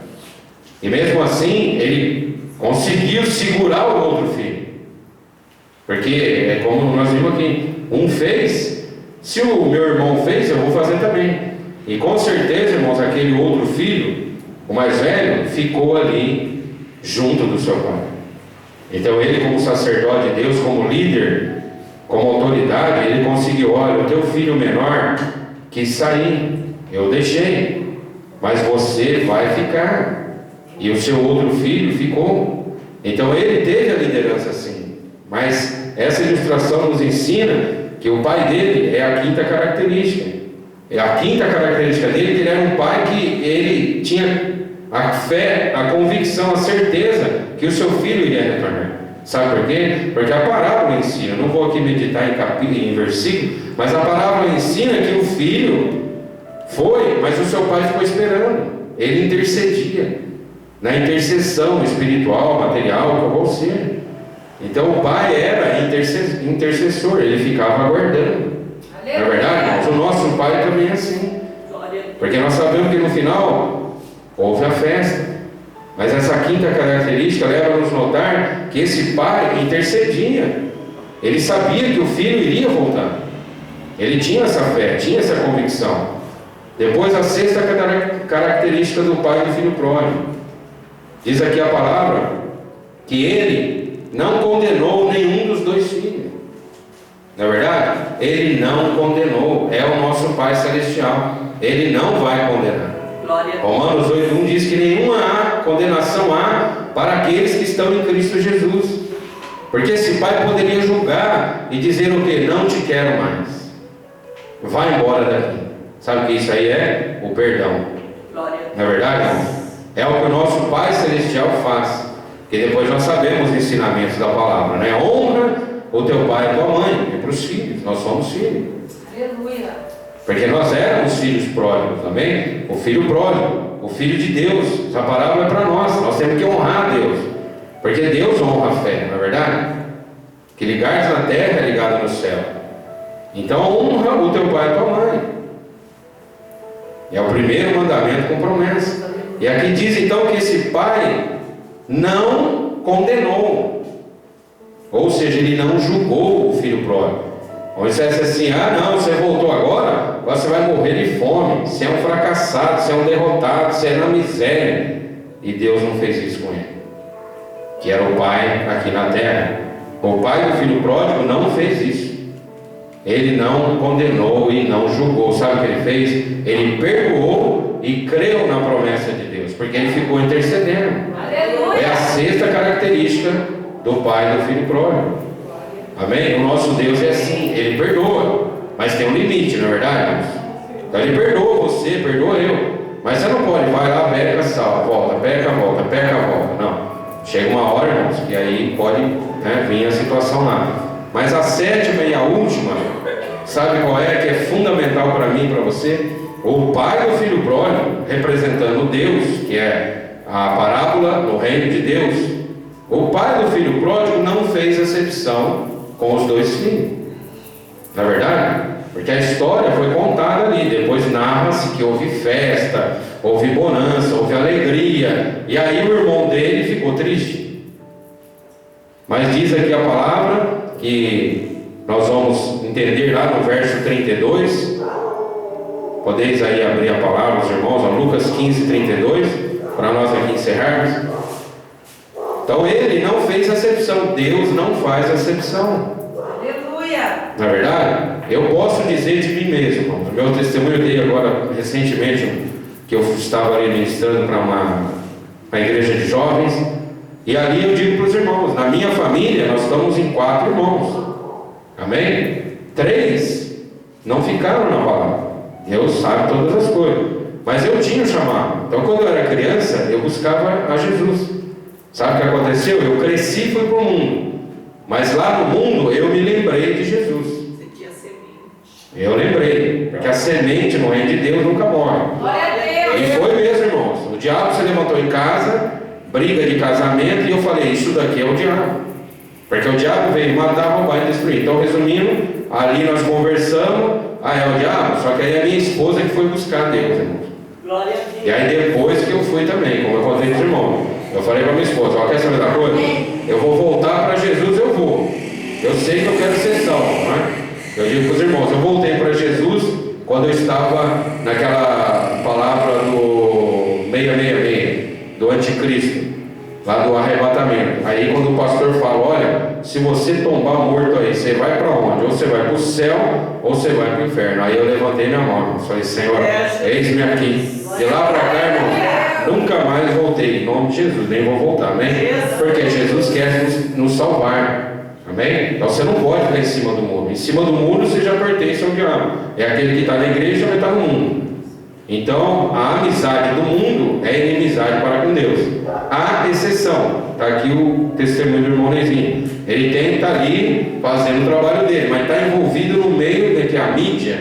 E mesmo assim, ele conseguiu segurar o outro filho. Porque é como nós vimos aqui, um fez, se o meu irmão fez, eu vou fazer também. E com certeza, irmãos, aquele outro filho, o mais velho, ficou ali junto do seu pai. Então ele, como sacerdote de Deus, como líder, como autoridade, ele conseguiu, olha, o teu filho menor quis sair, eu deixei, mas você vai ficar. E o seu outro filho ficou. Então ele teve a liderança assim. Mas essa ilustração nos ensina que o pai dele é a quinta característica. É a quinta característica dele, que ele era um pai que ele tinha a fé, a convicção, a certeza que o seu filho iria retornar. Sabe por quê? Porque a parábola ensina, eu não vou aqui meditar em capítulo, em versículo, mas a parábola ensina que o filho foi, mas o seu pai ficou esperando. Ele intercedia na intercessão espiritual, material, qual vai ser. Então o pai era intercessor, ele ficava aguardando. Não é verdade, irmãos? O nosso pai também é assim. Porque nós sabemos que no final houve a festa. Mas essa quinta característica leva a nos notar que esse pai intercedia. Ele sabia que o filho iria voltar. Ele tinha essa fé, tinha essa convicção. Depois a sexta característica do pai do filho pródigo. Diz aqui a palavra que ele não condenou nenhum dos dois filhos. Não é verdade? Ele não condenou. É o nosso Pai Celestial. Ele não vai condenar. Romanos 8:1 diz que nenhuma condenação há para aqueles que estão em Cristo Jesus. Porque esse pai poderia julgar e dizer o que? Não te quero mais. Vai embora daqui. Sabe o que isso aí é? O perdão. Não é verdade, irmão? É o que o nosso Pai Celestial faz. E depois nós sabemos os ensinamentos da palavra, né? Honra o teu pai e a tua mãe. É para os filhos, nós somos filhos. Aleluia. Porque nós éramos filhos pródigos, amém? O filho pródigo, o filho de Deus. Essa palavra é para nós temos que honrar Deus. Porque Deus honra a fé, não é verdade? Que ligares na terra é ligado no céu. Então honra o teu pai e a tua mãe. É o primeiro mandamento com promessa. E aqui diz então que esse pai não condenou, ou seja, ele não julgou o filho pródigo. Ou dissesse assim: não, você voltou agora você vai morrer de fome, você é um fracassado, você é um derrotado, você é na miséria. E Deus não fez isso com ele, que era o pai aqui na terra. O pai do filho pródigo não fez isso. Ele não condenou e não julgou. Sabe o que ele fez? Ele perdoou e creu na promessa de Deus, porque ele ficou intercedendo. É a sexta característica do pai e do filho pródigo. Amém? O nosso Deus é assim, ele perdoa, mas tem um limite, não é verdade? Então ele perdoa você, perdoa eu. Mas você não pode, vai lá, peca, salva, volta, peca, volta, não. Chega uma hora, irmãos, que aí pode vir a situação lá. Mas a sétima e a última, sabe qual é? Que é fundamental para mim e para você? O pai do filho pródigo, representando Deus, que é a parábola no reino de Deus. O pai do filho pródigo não fez acepção com os dois filhos. Não é verdade? Porque a história foi contada ali. Depois narra-se que houve festa, houve bonança, houve alegria. E aí o irmão dele ficou triste. Mas diz aqui a palavra, que nós vamos entender lá no verso 32. Podeis aí abrir a palavra, os irmãos, a Lucas 15, 32, para nós aqui encerrarmos. Então ele não fez acepção. Deus não faz acepção. Aleluia! Na verdade, eu posso dizer de mim mesmo, irmão. O meu testemunho eu dei agora recentemente, que eu estava ali ministrando para uma igreja de jovens. E ali eu digo para os irmãos, na minha família nós estamos em 4 irmãos. Amém? 3 não ficaram na palavra. Deus sabe todas as coisas. Mas eu tinha um chamado. Então quando eu era criança, eu buscava a Jesus. Sabe o que aconteceu? Eu cresci e fui para o mundo. Mas lá no mundo eu me lembrei de Jesus. Você tinha semente. Eu lembrei. Porque a semente no reino de Deus nunca morre. Glória a Deus! E foi mesmo, irmãos. O diabo se levantou em casa, briga de casamento, e eu falei, isso daqui é o diabo. Porque o diabo veio matar, roubar e destruir. Então, resumindo, ali nós conversamos, é o diabo, só que aí a minha esposa que foi buscar Deus, irmãos. Glória a Deus! E aí depois que eu fui também, como eu contei para os irmãos, eu falei para minha esposa, quer saber da coisa? Eu vou voltar para Jesus, eu vou. Eu sei que eu quero ser salvo, né? Eu digo para os irmãos, eu voltei para Jesus quando eu estava naquela palavra do 666, do anticristo, lá do arrebatamento. Aí quando o pastor fala, olha, se você tombar morto aí, você vai para onde? Ou você vai para o céu, ou você vai para o inferno. Aí eu levantei minha mão, falei, Senhor, eis-me aqui. De lá para cá, irmão, nunca mais voltei, em nome de Jesus, nem vou voltar, amém? Porque Jesus quer nos salvar, amém? Então você não pode ficar em cima do muro. Em cima do muro você já pertence ao diabo. É aquele que está na igreja, mas está no mundo. Então a amizade do mundo é inimizade para com Deus. Há exceção. Está aqui o testemunho do irmão Nezinho. Ele tem que estar ali fazendo o trabalho dele, mas está envolvido no meio de que a mídia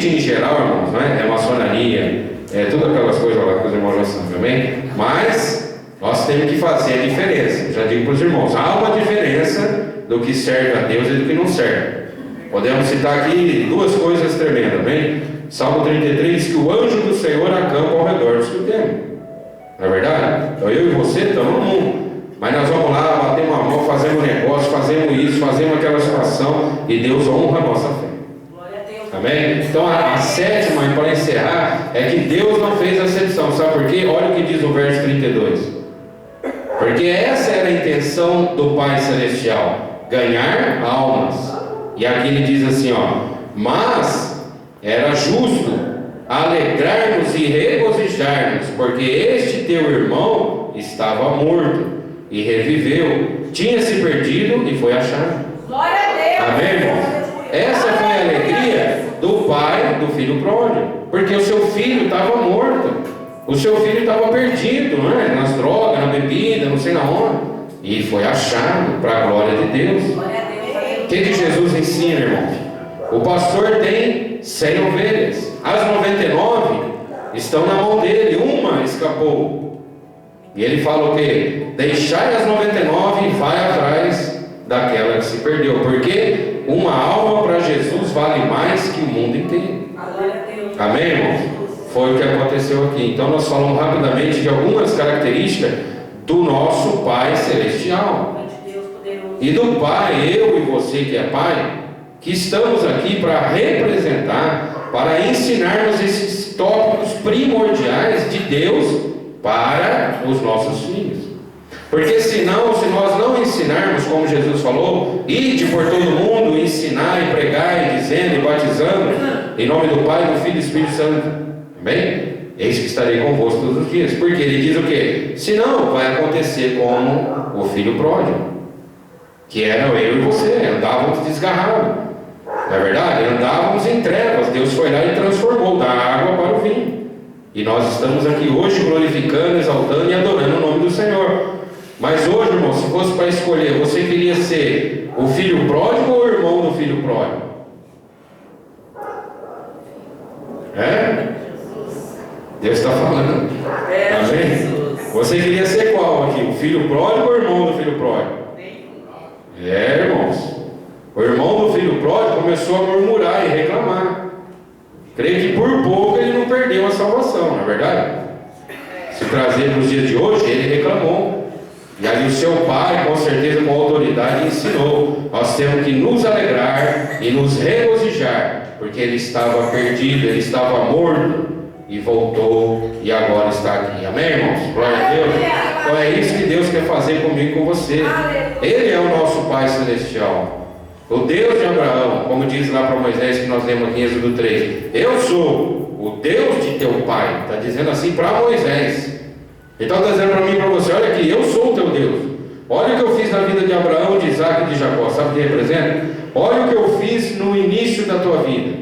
em geral, irmãos, né? É maçonaria, é todas aquelas coisas lá que os irmãos já sabem, amém? Mas nós temos que fazer a diferença. Já digo para os irmãos, há uma diferença do que serve a Deus e do que não serve. Podemos citar aqui 2 coisas tremendas, amém? Salmo 33 diz que o anjo do Senhor acampa ao redor dos que o temem. Não é verdade? Então eu e você estamos no mundo, mas nós vamos lá, bater uma mão, fazemos um negócio, fazemos isso, fazemos aquela situação, e Deus honra a nossa fé. Amém? Então a sétima, e para encerrar, é que Deus não fez acepção. Sabe por quê? Olha o que diz o verso 32. Porque essa era a intenção do Pai Celestial, ganhar almas. E aqui ele diz assim, mas era justo alegrar-nos e regozijar-nos, porque este teu irmão estava morto e reviveu, tinha se perdido e foi achado. Glória a Deus! Amém, irmãos? Essa foi a alegria do pai do filho pródigo, porque o seu filho estava morto, o seu filho estava perdido, né? Nas drogas, na bebida, não sei na onde, e foi achado para a glória de Deus. O que Jesus ensina, irmãos? O pastor tem 100 ovelhas, as 99 estão na mão dele, uma escapou, e ele fala o quê? Deixai as 99 e vai atrás daquela que se perdeu, porque uma alma para Jesus vale mais que o mundo inteiro. Amém, irmãos? Foi o que aconteceu aqui. Então nós falamos rapidamente de algumas características do nosso Pai Celestial. E do Pai, eu e você que é Pai, que estamos aqui para representar, para ensinarmos esses tópicos primordiais de Deus para os nossos filhos. Porque senão, se nós não ensinarmos, como Jesus falou, ide por todo mundo, ensinar e pregar, e dizendo e batizando, em nome do Pai, do Filho e do Espírito Santo. Amém? Eis que estarei convosco todos os dias. Porque ele diz o quê? Senão vai acontecer como o filho pródigo, que era eu e você, andávamos desgarrados. Não é verdade? Andávamos em trevas. Deus foi lá e transformou da água para o vinho. E nós estamos aqui hoje glorificando, exaltando e adorando o nome do Senhor. Mas hoje, irmão, se fosse para escolher, você queria ser o filho pródigo ou o irmão do filho pródigo? É? Deus está falando. Amém? Você queria ser qual aqui? O filho pródigo ou o irmão do filho pródigo? É, irmãos. O irmão do filho pródigo começou a murmurar e reclamar. Creio que por pouco ele não perdeu a salvação, não é verdade? Se trazer para os dias de hoje, ele reclamou. E ali o seu pai, com certeza, com autoridade, ensinou: nós temos que nos alegrar e nos regozijar, porque ele estava perdido, ele estava morto e voltou e agora está aqui. Amém, irmãos? Glória a Deus. Então é isso que Deus quer fazer comigo e com você. Ele é o nosso Pai Celestial, o Deus de Abraão, como diz lá para Moisés, que nós lemos aqui em Êxodo 3. Eu sou o Deus de teu pai. Está dizendo assim para Moisés. Então está dizendo para mim e para você: olha aqui, eu sou o teu Deus. Olha o que eu fiz na vida de Abraão, de Isaac e de Jacó. Sabe o que representa? Olha o que eu fiz no início da tua vida.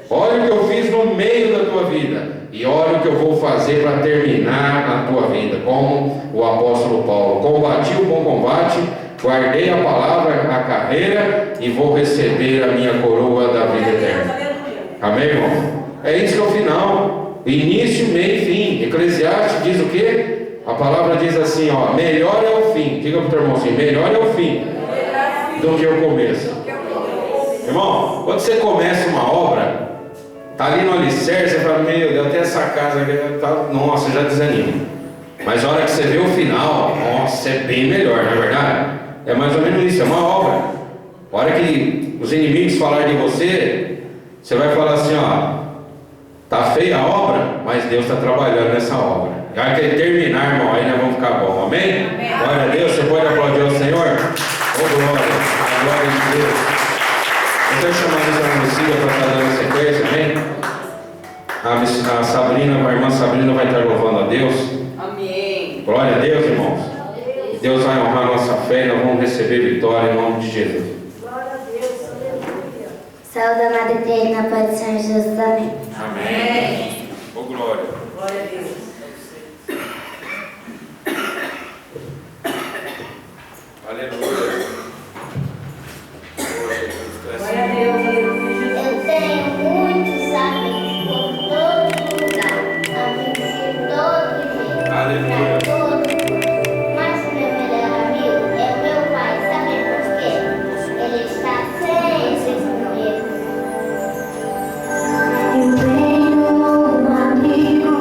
Olha o que eu fiz no meio da tua vida. E olha o que eu vou fazer para terminar a tua vida. Como o apóstolo Paulo: combati o bom combate, guardei a palavra, a carreira, e vou receber a minha coroa da vida eterna. Amém, irmão? É isso que é o final. Início, meio e fim. Eclesiastes diz o quê? A palavra diz assim, ó: melhor é o fim. Diga para o teu irmão assim: melhor é o fim do que o começo. Irmão, quando você começa uma obra, tá ali no alicerce, você fala: meu Deus, até essa casa aqui, tá, nossa, já desanima. Mas a hora que você vê o final, nossa, é bem melhor, não é verdade? É mais ou menos isso, é uma obra. A hora que os inimigos falarem de você, você vai falar assim, ó: tá feia a obra, mas Deus está trabalhando nessa obra. E a hora que ele terminar, irmão, aí nós vamos ficar bom. Amém? Glória a Deus. Você pode aplaudir ao Senhor? Oh, glória. A glória de Deus. Eu quero chamar a missão Lucília para estar dando sequência, amém? A Sabrina, a irmã Sabrina vai estar louvando a Deus. Amém. Glória a Deus, irmãos. Deus vai honrar a nossa fé e nós vamos receber vitória em nome de Jesus. Glória a Deus, aleluia. Saúde, amada eterna, Pai de São Jesus, amém. Amém. Oh, glória. Glória a Deus. Aleluia. Glória a Deus, aleluia. Eu tenho muitos amigos por todo lugar, amigos de todo jeito, Aleluia. pra todo mundo. Mas o meu melhor amigo é meu pai, sabe por quê? Ele está sempre comigo. Eu tenho um amigo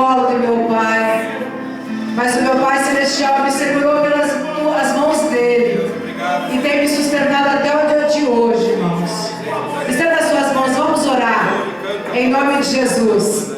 colo do meu Pai. Mas o meu Pai Celestial me segurou pelas as mãos dele e tem me sustentado até o dia de hoje, irmãos. Estenda as suas mãos, vamos orar em nome de Jesus.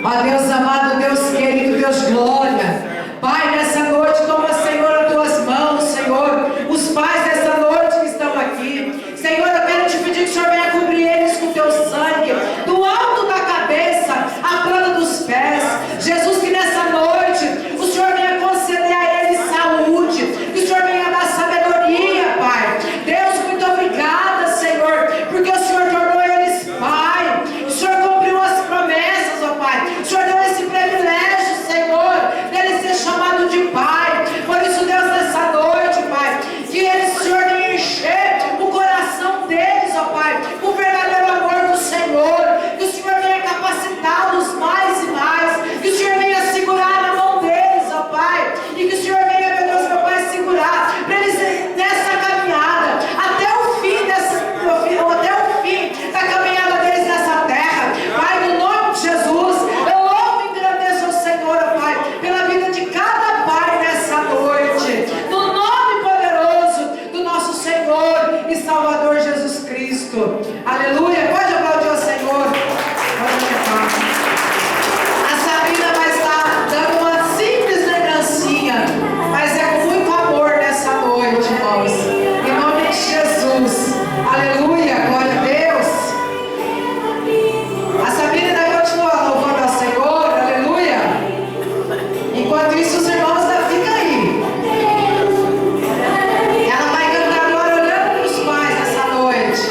Ó Deus amado, Deus querido, Deus glória, Pai, nessa noite toma, Senhor, as tuas mãos, Senhor, os pais dessa noite que estão aqui, Senhor, eu quero te pedir que o Senhor venha cobrir eles com teu sangue, do alto da cabeça à planta dos pés. Jesus, que nessa noite o Senhor venha conceder a eles saúde, que o Senhor venha dar sabedoria, Pai. Deus, muito obrigada, Senhor, porque o Senhor tornou eles Pai, o Senhor cumpriu as promessas, ó Pai, o Senhor deu esse privilégio, Senhor, deles ser chamado de Pai. Por isso, Deus, nessa noite, Pai, que eles, Senhor, venha encher o coração deles, ó Pai, o verdadeiro amor do Senhor, que o Senhor venha capacitá-los mais e mais, que o Senhor venha segurar na mão deles, ó Pai, e que o Senhor venha, meu Deus, meu Pai, segurar para eles nessa caminhada, até o fim da caminhada deles nessa terra. Pai, no nome de Jesus, eu louvo e engrandeço ao Senhor, ó Pai, pela vida de cada pai nessa noite, no nome poderoso do nosso Senhor e Salvador Jesus Cristo. Aleluia. Pode aplaudir ao Senhor. Pode levar. A Sabrina vai estar dando uma simples lembrancinha, mas é com muito amor nessa noite, irmãos. Em nome de Jesus. Aleluia. Glória a Deus. A Sabrina vai continuar louvando ao Senhor. Aleluia. Enquanto isso, os irmãos ainda ficam aí. Ela vai cantar agora olhando para os pais essa noite.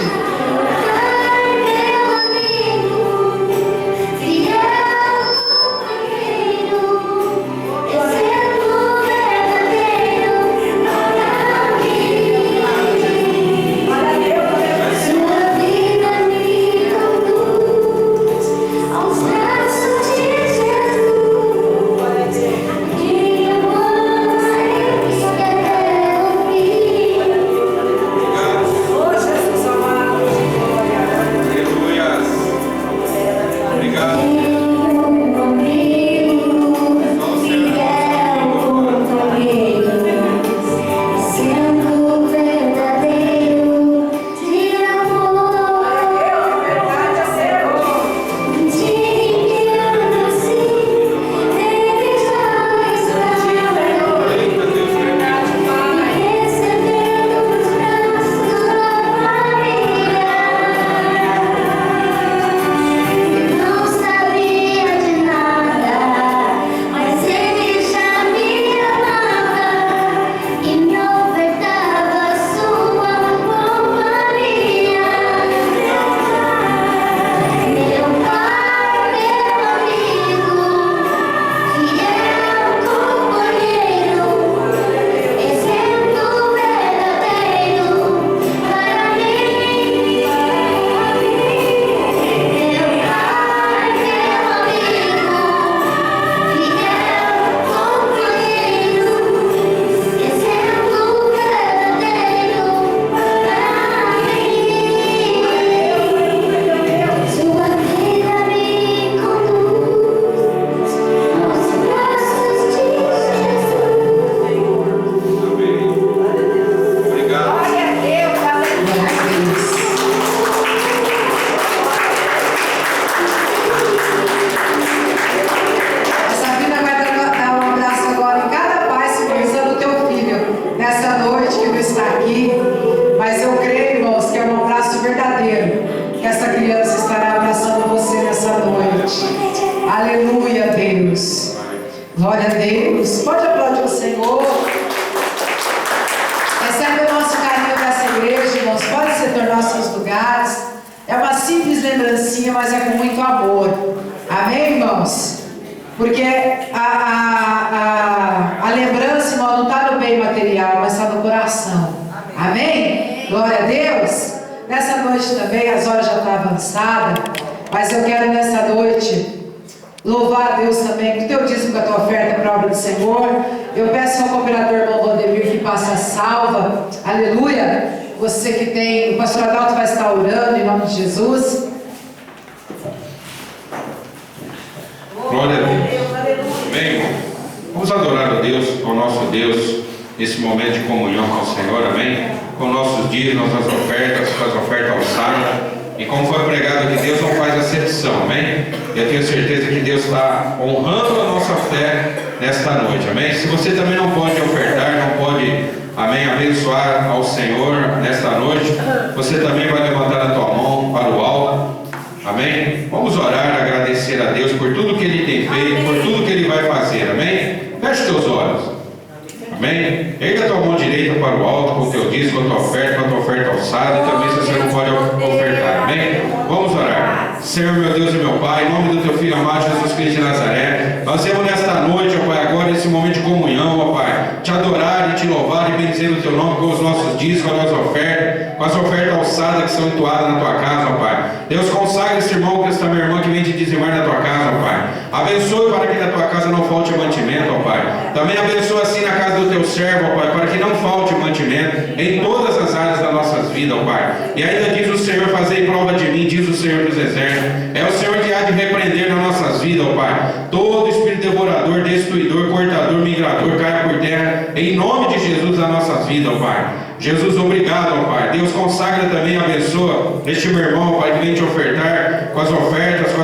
Aleluia, Deus. Glória a Deus. Pode aplaudir o Senhor. Recebe o nosso carinho dessa igreja, irmãos. Pode se tornar seus lugares. É uma simples lembrancinha, mas é com muito amor. Amém, irmãos? Porque a lembrança, irmão, não está no bem material, mas está no coração. Amém? Glória a Deus. Nessa noite também, as horas já estão avançadas, mas eu quero nessa noite louvar a Deus também, com o teu dízimo, com a tua oferta para a obra do Senhor. Eu peço ao cooperador irmão Valdemir que passe a salva. Aleluia. Você que tem, o pastor Adalto vai estar orando em nome de Jesus. Glória a Vamos adorar a Deus, ao nosso Deus, nesse momento de comunhão com o Senhor, amém? Com nossos dias, nossas ofertas, com as ofertas alçadas. E como foi pregado aqui, Deus não faz acepção, amém? Eu tenho certeza que Deus está honrando a nossa fé nesta noite, amém? Se você também não pode ofertar, não pode, amém, abençoar ao Senhor nesta noite, você também vai levantar a tua mão para o alto, amém? Vamos orar, agradecer a Deus por tudo que Ele tem feito, por tudo que Ele vai fazer, amém? Feche teus olhos. Amém? Erga a tua mão direita para o alto com o teu dízimo, com a tua oferta alçada, e também se você não pode ofertar. Amém? Vamos orar. Senhor, meu Deus e meu Pai, em nome do teu Filho amado Jesus Cristo de Nazaré, nós viemos nesta noite, ó Pai, agora nesse momento de comunhão, ó Pai, te adorar e te louvar e bendizer o teu nome com os nossos dízimos, com as nossas ofertas, com as ofertas alçadas que são entoadas na tua casa, ó Pai. Deus, consagra esse irmão, esta minha irmã que vem te dizimar na tua casa, ó Pai. Abençoe para que na tua casa não falte mantimento, ó Pai. Também abençoa assim na casa do teu servo, ó Pai, para que não falte mantimento em todas as áreas das nossas vidas, ó Pai. E ainda diz o Senhor, fazei prova de mim, diz o Senhor dos Exércitos. É o Senhor que há de repreender nas nossas vidas, ó Pai. Todo espírito devorador, destruidor, cortador, migrador, caia por terra, em nome de Jesus, nas nossas vidas, ó Pai. Jesus, obrigado, ó Pai. Deus, consagra também, abençoa este meu irmão, ó Pai, que vem te ofertar com as ofertas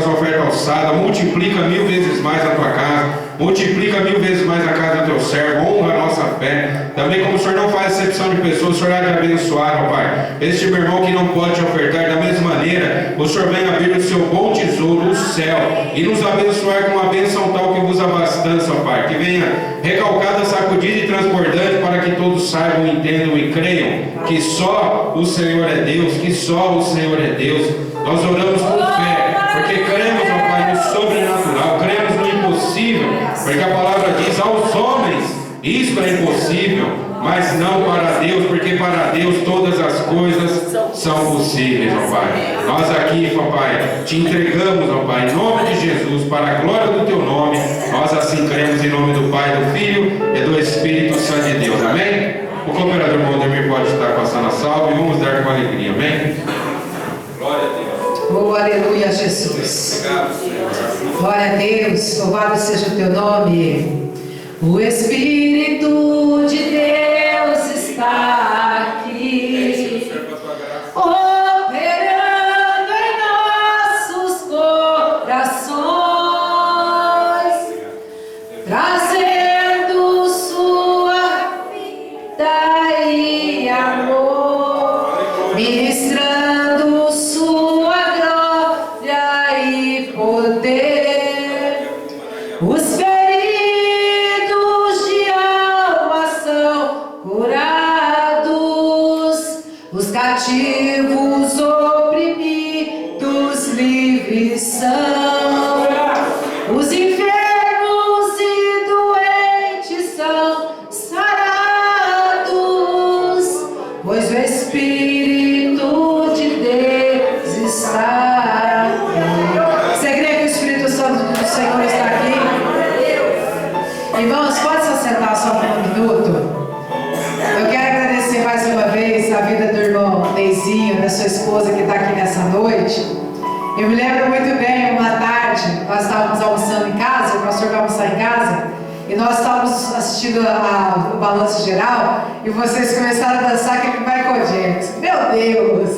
alçadas. Multiplica 1000 vezes mais a tua casa, multiplica 1000 vezes mais a casa do teu servo, honra a nossa fé. Também, como o Senhor não faz exceção de pessoas, o Senhor há de abençoar, ó Pai. Este meu irmão que não pode te ofertar, da mesma maneira, o Senhor vem abrir o seu bom tesouro, o céu, e nos abençoar com uma bênção tal que vos abastança, ó Pai. Que venha recalcada, sacudida e transbordante, para que todos saibam, entendam e creiam que só o Senhor é Deus, que só o Senhor é Deus. Nós oramos com fé, porque cremos, ó Pai, no sobrenatural, cremos no impossível, porque a palavra diz aos homens, isto é impossível, mas não para Deus, porque para Deus todas as coisas são possíveis, ó Pai. Nós aqui, ó Pai, te entregamos, ó Pai, em nome de Jesus, para a glória do teu nome. Nós assim cremos em nome do Pai, do Filho e do Espírito Santo de Deus, amém? O cooperador Valdemir pode estar passando a salva e vamos dar com alegria, amém? Glória a Deus. Oh, aleluia, Jesus. Obrigado, Senhor. Glória a Deus, louvado seja o teu nome. O Espírito de Deus está aqui, operando em nossos corações, trazendo sua vida e amor, ministrando sua glória e poder. Os feridos de alma são curados, os cativos oprimidos livres são, os enfermos e doentes são sarados, pois o Espírito de Deus está aqui. Você crê que o Espírito Santo do Senhor está aqui? Irmãos, pode se assentar só por um minuto? Eu quero agradecer mais uma vez a vida do irmão Neizinho, da sua esposa que está aqui nessa noite. Eu me lembro muito bem, uma tarde, nós estávamos almoçando em casa, o pastor vai almoçar em casa, e nós estávamos assistindo o balanço geral, e vocês começaram a dançar aquele Michael Jackson. Meu Deus,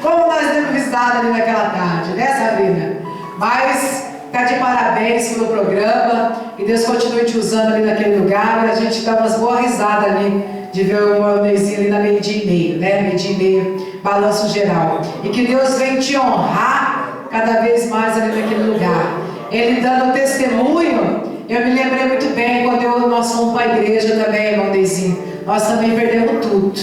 como nós demos risada ali naquela tarde, né, Sabrina? Mas está de parabéns pelo programa, e Deus continue te usando ali naquele lugar, e a gente dá umas boas risadas ali, de ver o irmão Neizinho ali na meio-dia e meio, né? Meio-dia e meio, balanço geral. E que Deus venha te honrar cada vez mais ali naquele lugar. Ele dando testemunho, eu me lembrei muito bem quando nós fomos para a igreja também, irmão Neizinho. Nós também perdemos tudo.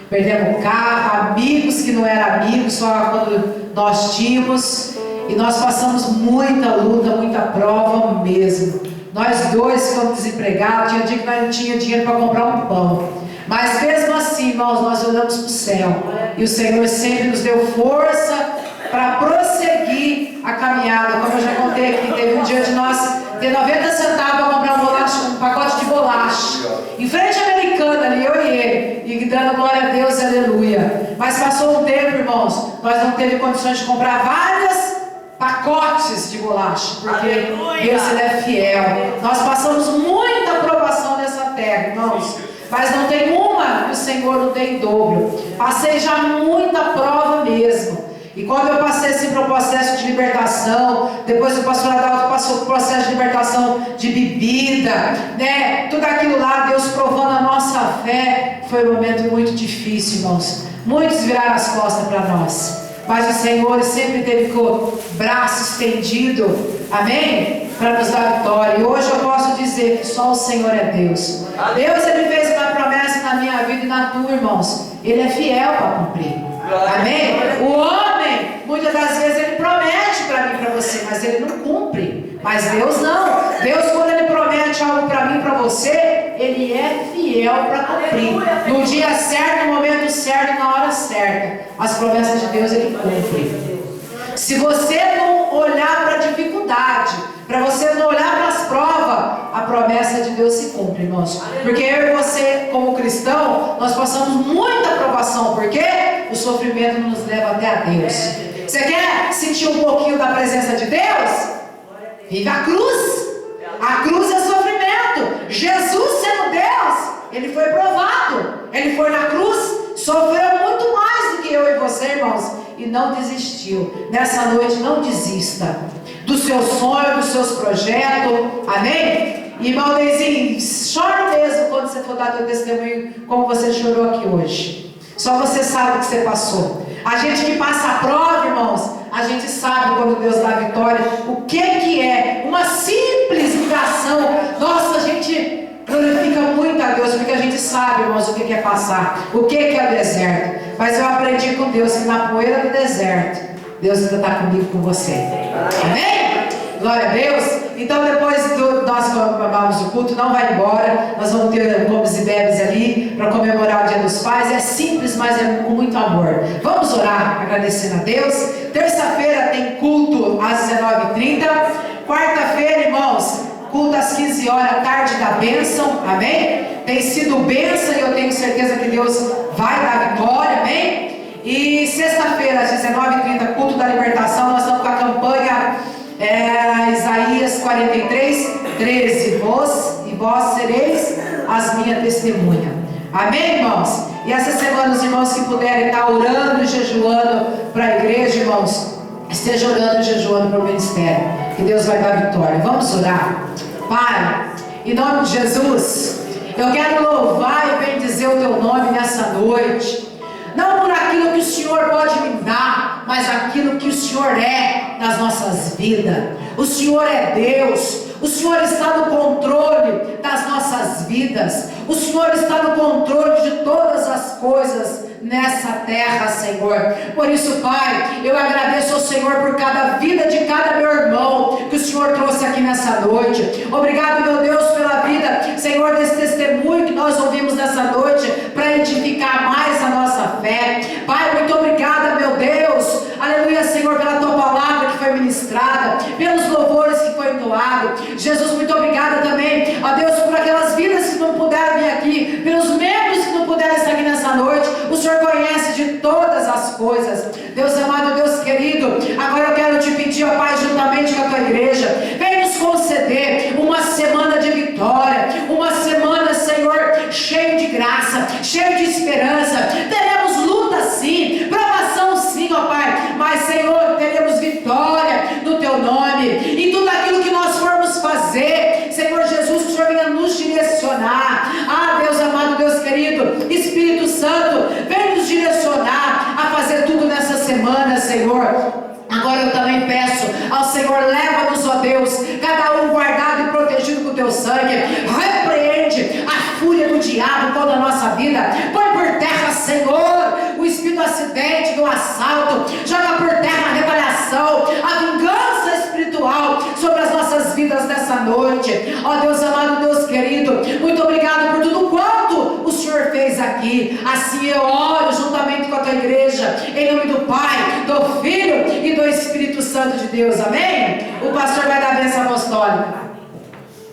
Perdemos carro, amigos que não eram amigos, só quando nós tínhamos. E nós passamos muita luta, muita prova mesmo. Nós dois ficamos desempregados, tinha dia que nós não tínhamos dinheiro para comprar um pão. Mas mesmo assim, irmãos, nós olhamos para o céu. E o Senhor sempre nos deu força para prosseguir a caminhada. Como eu já contei aqui, teve um dia de nós ter 90 centavos para comprar um pacote de bolacha. Em frente à Americana ali, eu e ele. E dando glória a Deus, aleluia. Mas passou um tempo, irmãos, nós não teve condições de comprar várias pacotes de bolacha, porque Deus, Ele é fiel. Nós passamos muita provação mas não tem uma que o Senhor não dê em dobro. Passei já muita prova mesmo. E quando eu passei assim para o processo de libertação, depois o pastor Adalto passou o processo de libertação de bebida, né? Tudo aquilo lá, Deus provando a nossa fé, foi um momento muito difícil, irmãos. Muitos viraram as costas para nós, mas o Senhor sempre teve com o braço estendido, amém? Para nos dar vitória. E hoje eu posso dizer que só o Senhor é Deus. Deus, Ele fez uma promessa na minha vida e na tua, irmãos. Ele é fiel para cumprir. Amém? O homem, muitas das vezes, ele promete para mim e para você, mas ele não cumpre. Mas Deus não. Deus, quando Ele promete algo para mim e para você, Ele é fiel para cumprir. No dia certo, no momento certo, na hora certa. As promessas de Deus Ele cumpre. Se você não olhar para a dificuldade, para você não olhar para as provas, a promessa de Deus se cumpre, irmãos. Porque eu e você, como cristão, nós passamos muita provação, porque o sofrimento nos leva até a Deus. Você quer sentir um pouquinho da presença de Deus? Viva a cruz. A cruz é sofrimento. Jesus, sendo Deus, Ele foi provado. Ele foi na cruz, sofreu muito mais do que eu e você, irmãos, e não desistiu. Nessa noite, não desista do seu sonho, dos seus projetos, amém? Irmão Deizinho, chore mesmo quando você for dar teu testemunho, como você chorou aqui hoje. Só você sabe o que você passou. A gente que passa a prova, irmãos, a gente sabe quando Deus dá vitória, o que é uma simples ligação. Nossa, a gente glorifica muito a Deus, porque a gente sabe, irmãos, o que é passar, o que é deserto. Mas eu aprendi com Deus que na poeira do deserto, Deus ainda está comigo, com você. Amém? Glória a Deus. Então depois nós acabamos o culto, não vai embora. Nós vamos ter comes e bebes ali para comemorar o Dia dos Pais. É simples, mas é com muito amor. Vamos orar agradecendo a Deus. Terça-feira tem culto às 19h30. Quarta-feira, irmãos, culto às 15 horas, tarde da bênção, amém? Tem sido bênção e eu tenho certeza que Deus vai dar vitória, amém? E sexta-feira, às 19h30, culto da libertação, nós estamos com a campanha Isaías 43:13. Vós sereis as minhas testemunhas. Amém, irmãos? E essa semana, os irmãos que puderem estar orando e jejuando para a igreja, irmãos, esteja orando e jejuando para o ministério, que Deus vai dar vitória. Vamos orar. Pai, em nome de Jesus, eu quero louvar e bendizer o teu nome nessa noite. Não por aquilo que o Senhor pode me dar, mas aquilo que o Senhor é nas nossas vidas. O Senhor é Deus. O Senhor está no controle das nossas vidas. O Senhor está no controle de todas as coisas nessa terra, Senhor. Por isso, Pai, eu agradeço ao Senhor por cada vida de cada meu irmão que o Senhor trouxe aqui nessa noite. Obrigado, meu Deus, pela vida, Senhor, desse testemunho que nós ouvimos nessa noite, para edificar mais a nossa fé. Pai, muito obrigada, meu Deus, aleluia, Senhor, pela tua palavra que foi ministrada, pelos louvores que foi entoado. Jesus, muito obrigada também, ó Deus, por aquelas vidas que não puderam vir aqui, pelos membros que não puderam estar aqui nessa noite. O Senhor conhece de todas as coisas. Deus amado, Deus querido, agora eu quero te pedir, ó Pai, juntamente com a tua igreja, vem nos conceder uma semana de vitória, uma semana, Senhor, cheia de graça, cheia de esperança. Teremos luta sim, provação sim, ó Pai, mas, Senhor, teremos vitória no teu nome. E tudo aquilo que nós formos fazer, Senhor Jesus, que o Senhor venha nos direcionar. Ah, Deus amado, Deus querido, Espírito Santo, vem nos direcionar a fazer tudo nessa semana, Senhor. Agora eu também peço ao Senhor, leva-nos, ó Deus, cada um guardado e protegido com o teu sangue. Repreende a fúria do diabo toda a nossa vida. Põe por terra, Senhor, o espírito do acidente, do assalto. Joga por terra a retaliação, a vingança espiritual sobre as nossas vidas nessa noite. Ó Deus amado, Deus querido, muito obrigado por tudo quanto o Senhor fez aqui. Assim eu oro juntamente com a tua igreja, em nome do Pai, do Filho e do Espírito Santo de Deus, amém? O pastor vai dar a bênção apostólica.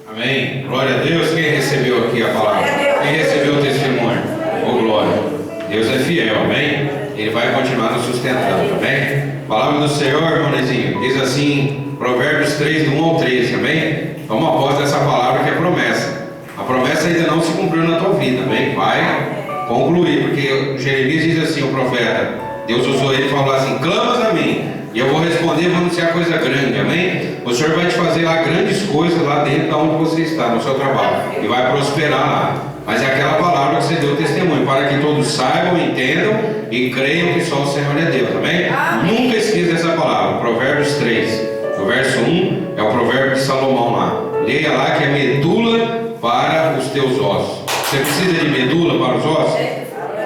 Amém. Glória a Deus. Quem recebeu aqui a palavra? Quem recebeu o testemunho? Oh, glória. Deus é fiel, amém? Ele vai continuar nos sustentando, amém? Palavra do Senhor, irmãozinho, diz assim, Provérbios 3, do 1 ao 13, amém? Vamos após essa palavra que é promessa. A promessa ainda não se cumpriu na tua vida, amém? Vai concluir, porque Jeremias diz assim, o profeta, Deus usou ele e falou assim, clamas a mim, e eu vou responder, vou anunciar coisa grande, amém? O Senhor vai te fazer lá grandes coisas lá dentro de onde você está, no seu trabalho, e vai prosperar lá. Mas é aquela palavra que você deu testemunho, para que todos saibam, entendam e creiam que só o Senhor é Deus, amém? Nunca esqueça essa palavra, Provérbios 3, o verso 1 é o provérbio de Salomão lá. Leia lá que é medula para os teus ossos. Você precisa de medula para os ossos?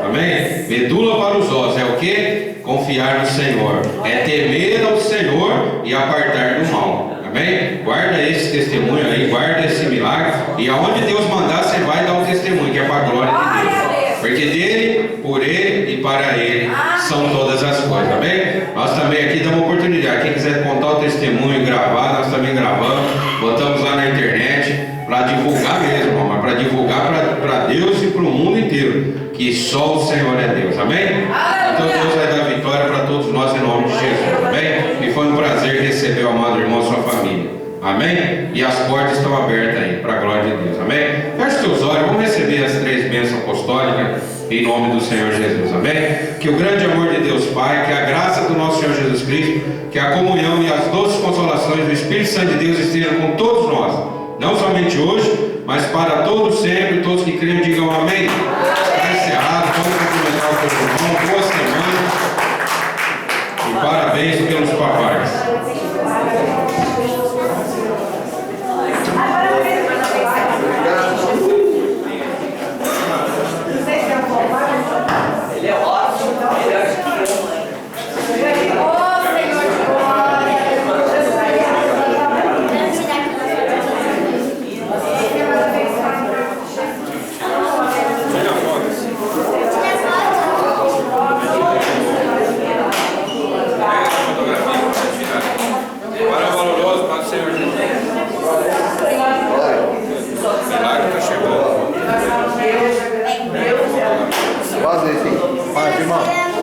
Amém? Medula para os ossos é o que? Confiar no Senhor. É temer ao Senhor e apartar do mal. Amém? Guarda esse testemunho aí, guarda esse milagre. E aonde Deus mandar, você vai dar o testemunho, que é para a glória de Deus. Porque dele, por ele e para ele são todas as coisas. Amém? Nós também aqui damos oportunidade. Quem quiser contar o testemunho e gravar, nós também gravamos. Botamos lá na internet para divulgar mesmo, mas para divulgar para Deus e para o mundo inteiro. Que só o Senhor é Deus. Amém? Então Deus vai dar vitória para todos nós em nome de Jesus. Amém? E foi um prazer receber o amado irmão e sua família. Amém? E as portas estão abertas aí, para a glória de Deus. Amém? Feche seus olhos, vamos receber as 3 bênçãos apostólicas em nome do Senhor Jesus. Amém? Que o grande amor de Deus Pai, que a graça do nosso Senhor Jesus Cristo, que a comunhão e as doces consolações do Espírito Santo de Deus estejam com todos nós. Não somente hoje, mas para todos sempre, todos que creem digam amém. Está encerrado, vamos cumprimentar o teu irmão, boa semana e parabéns pelos papais.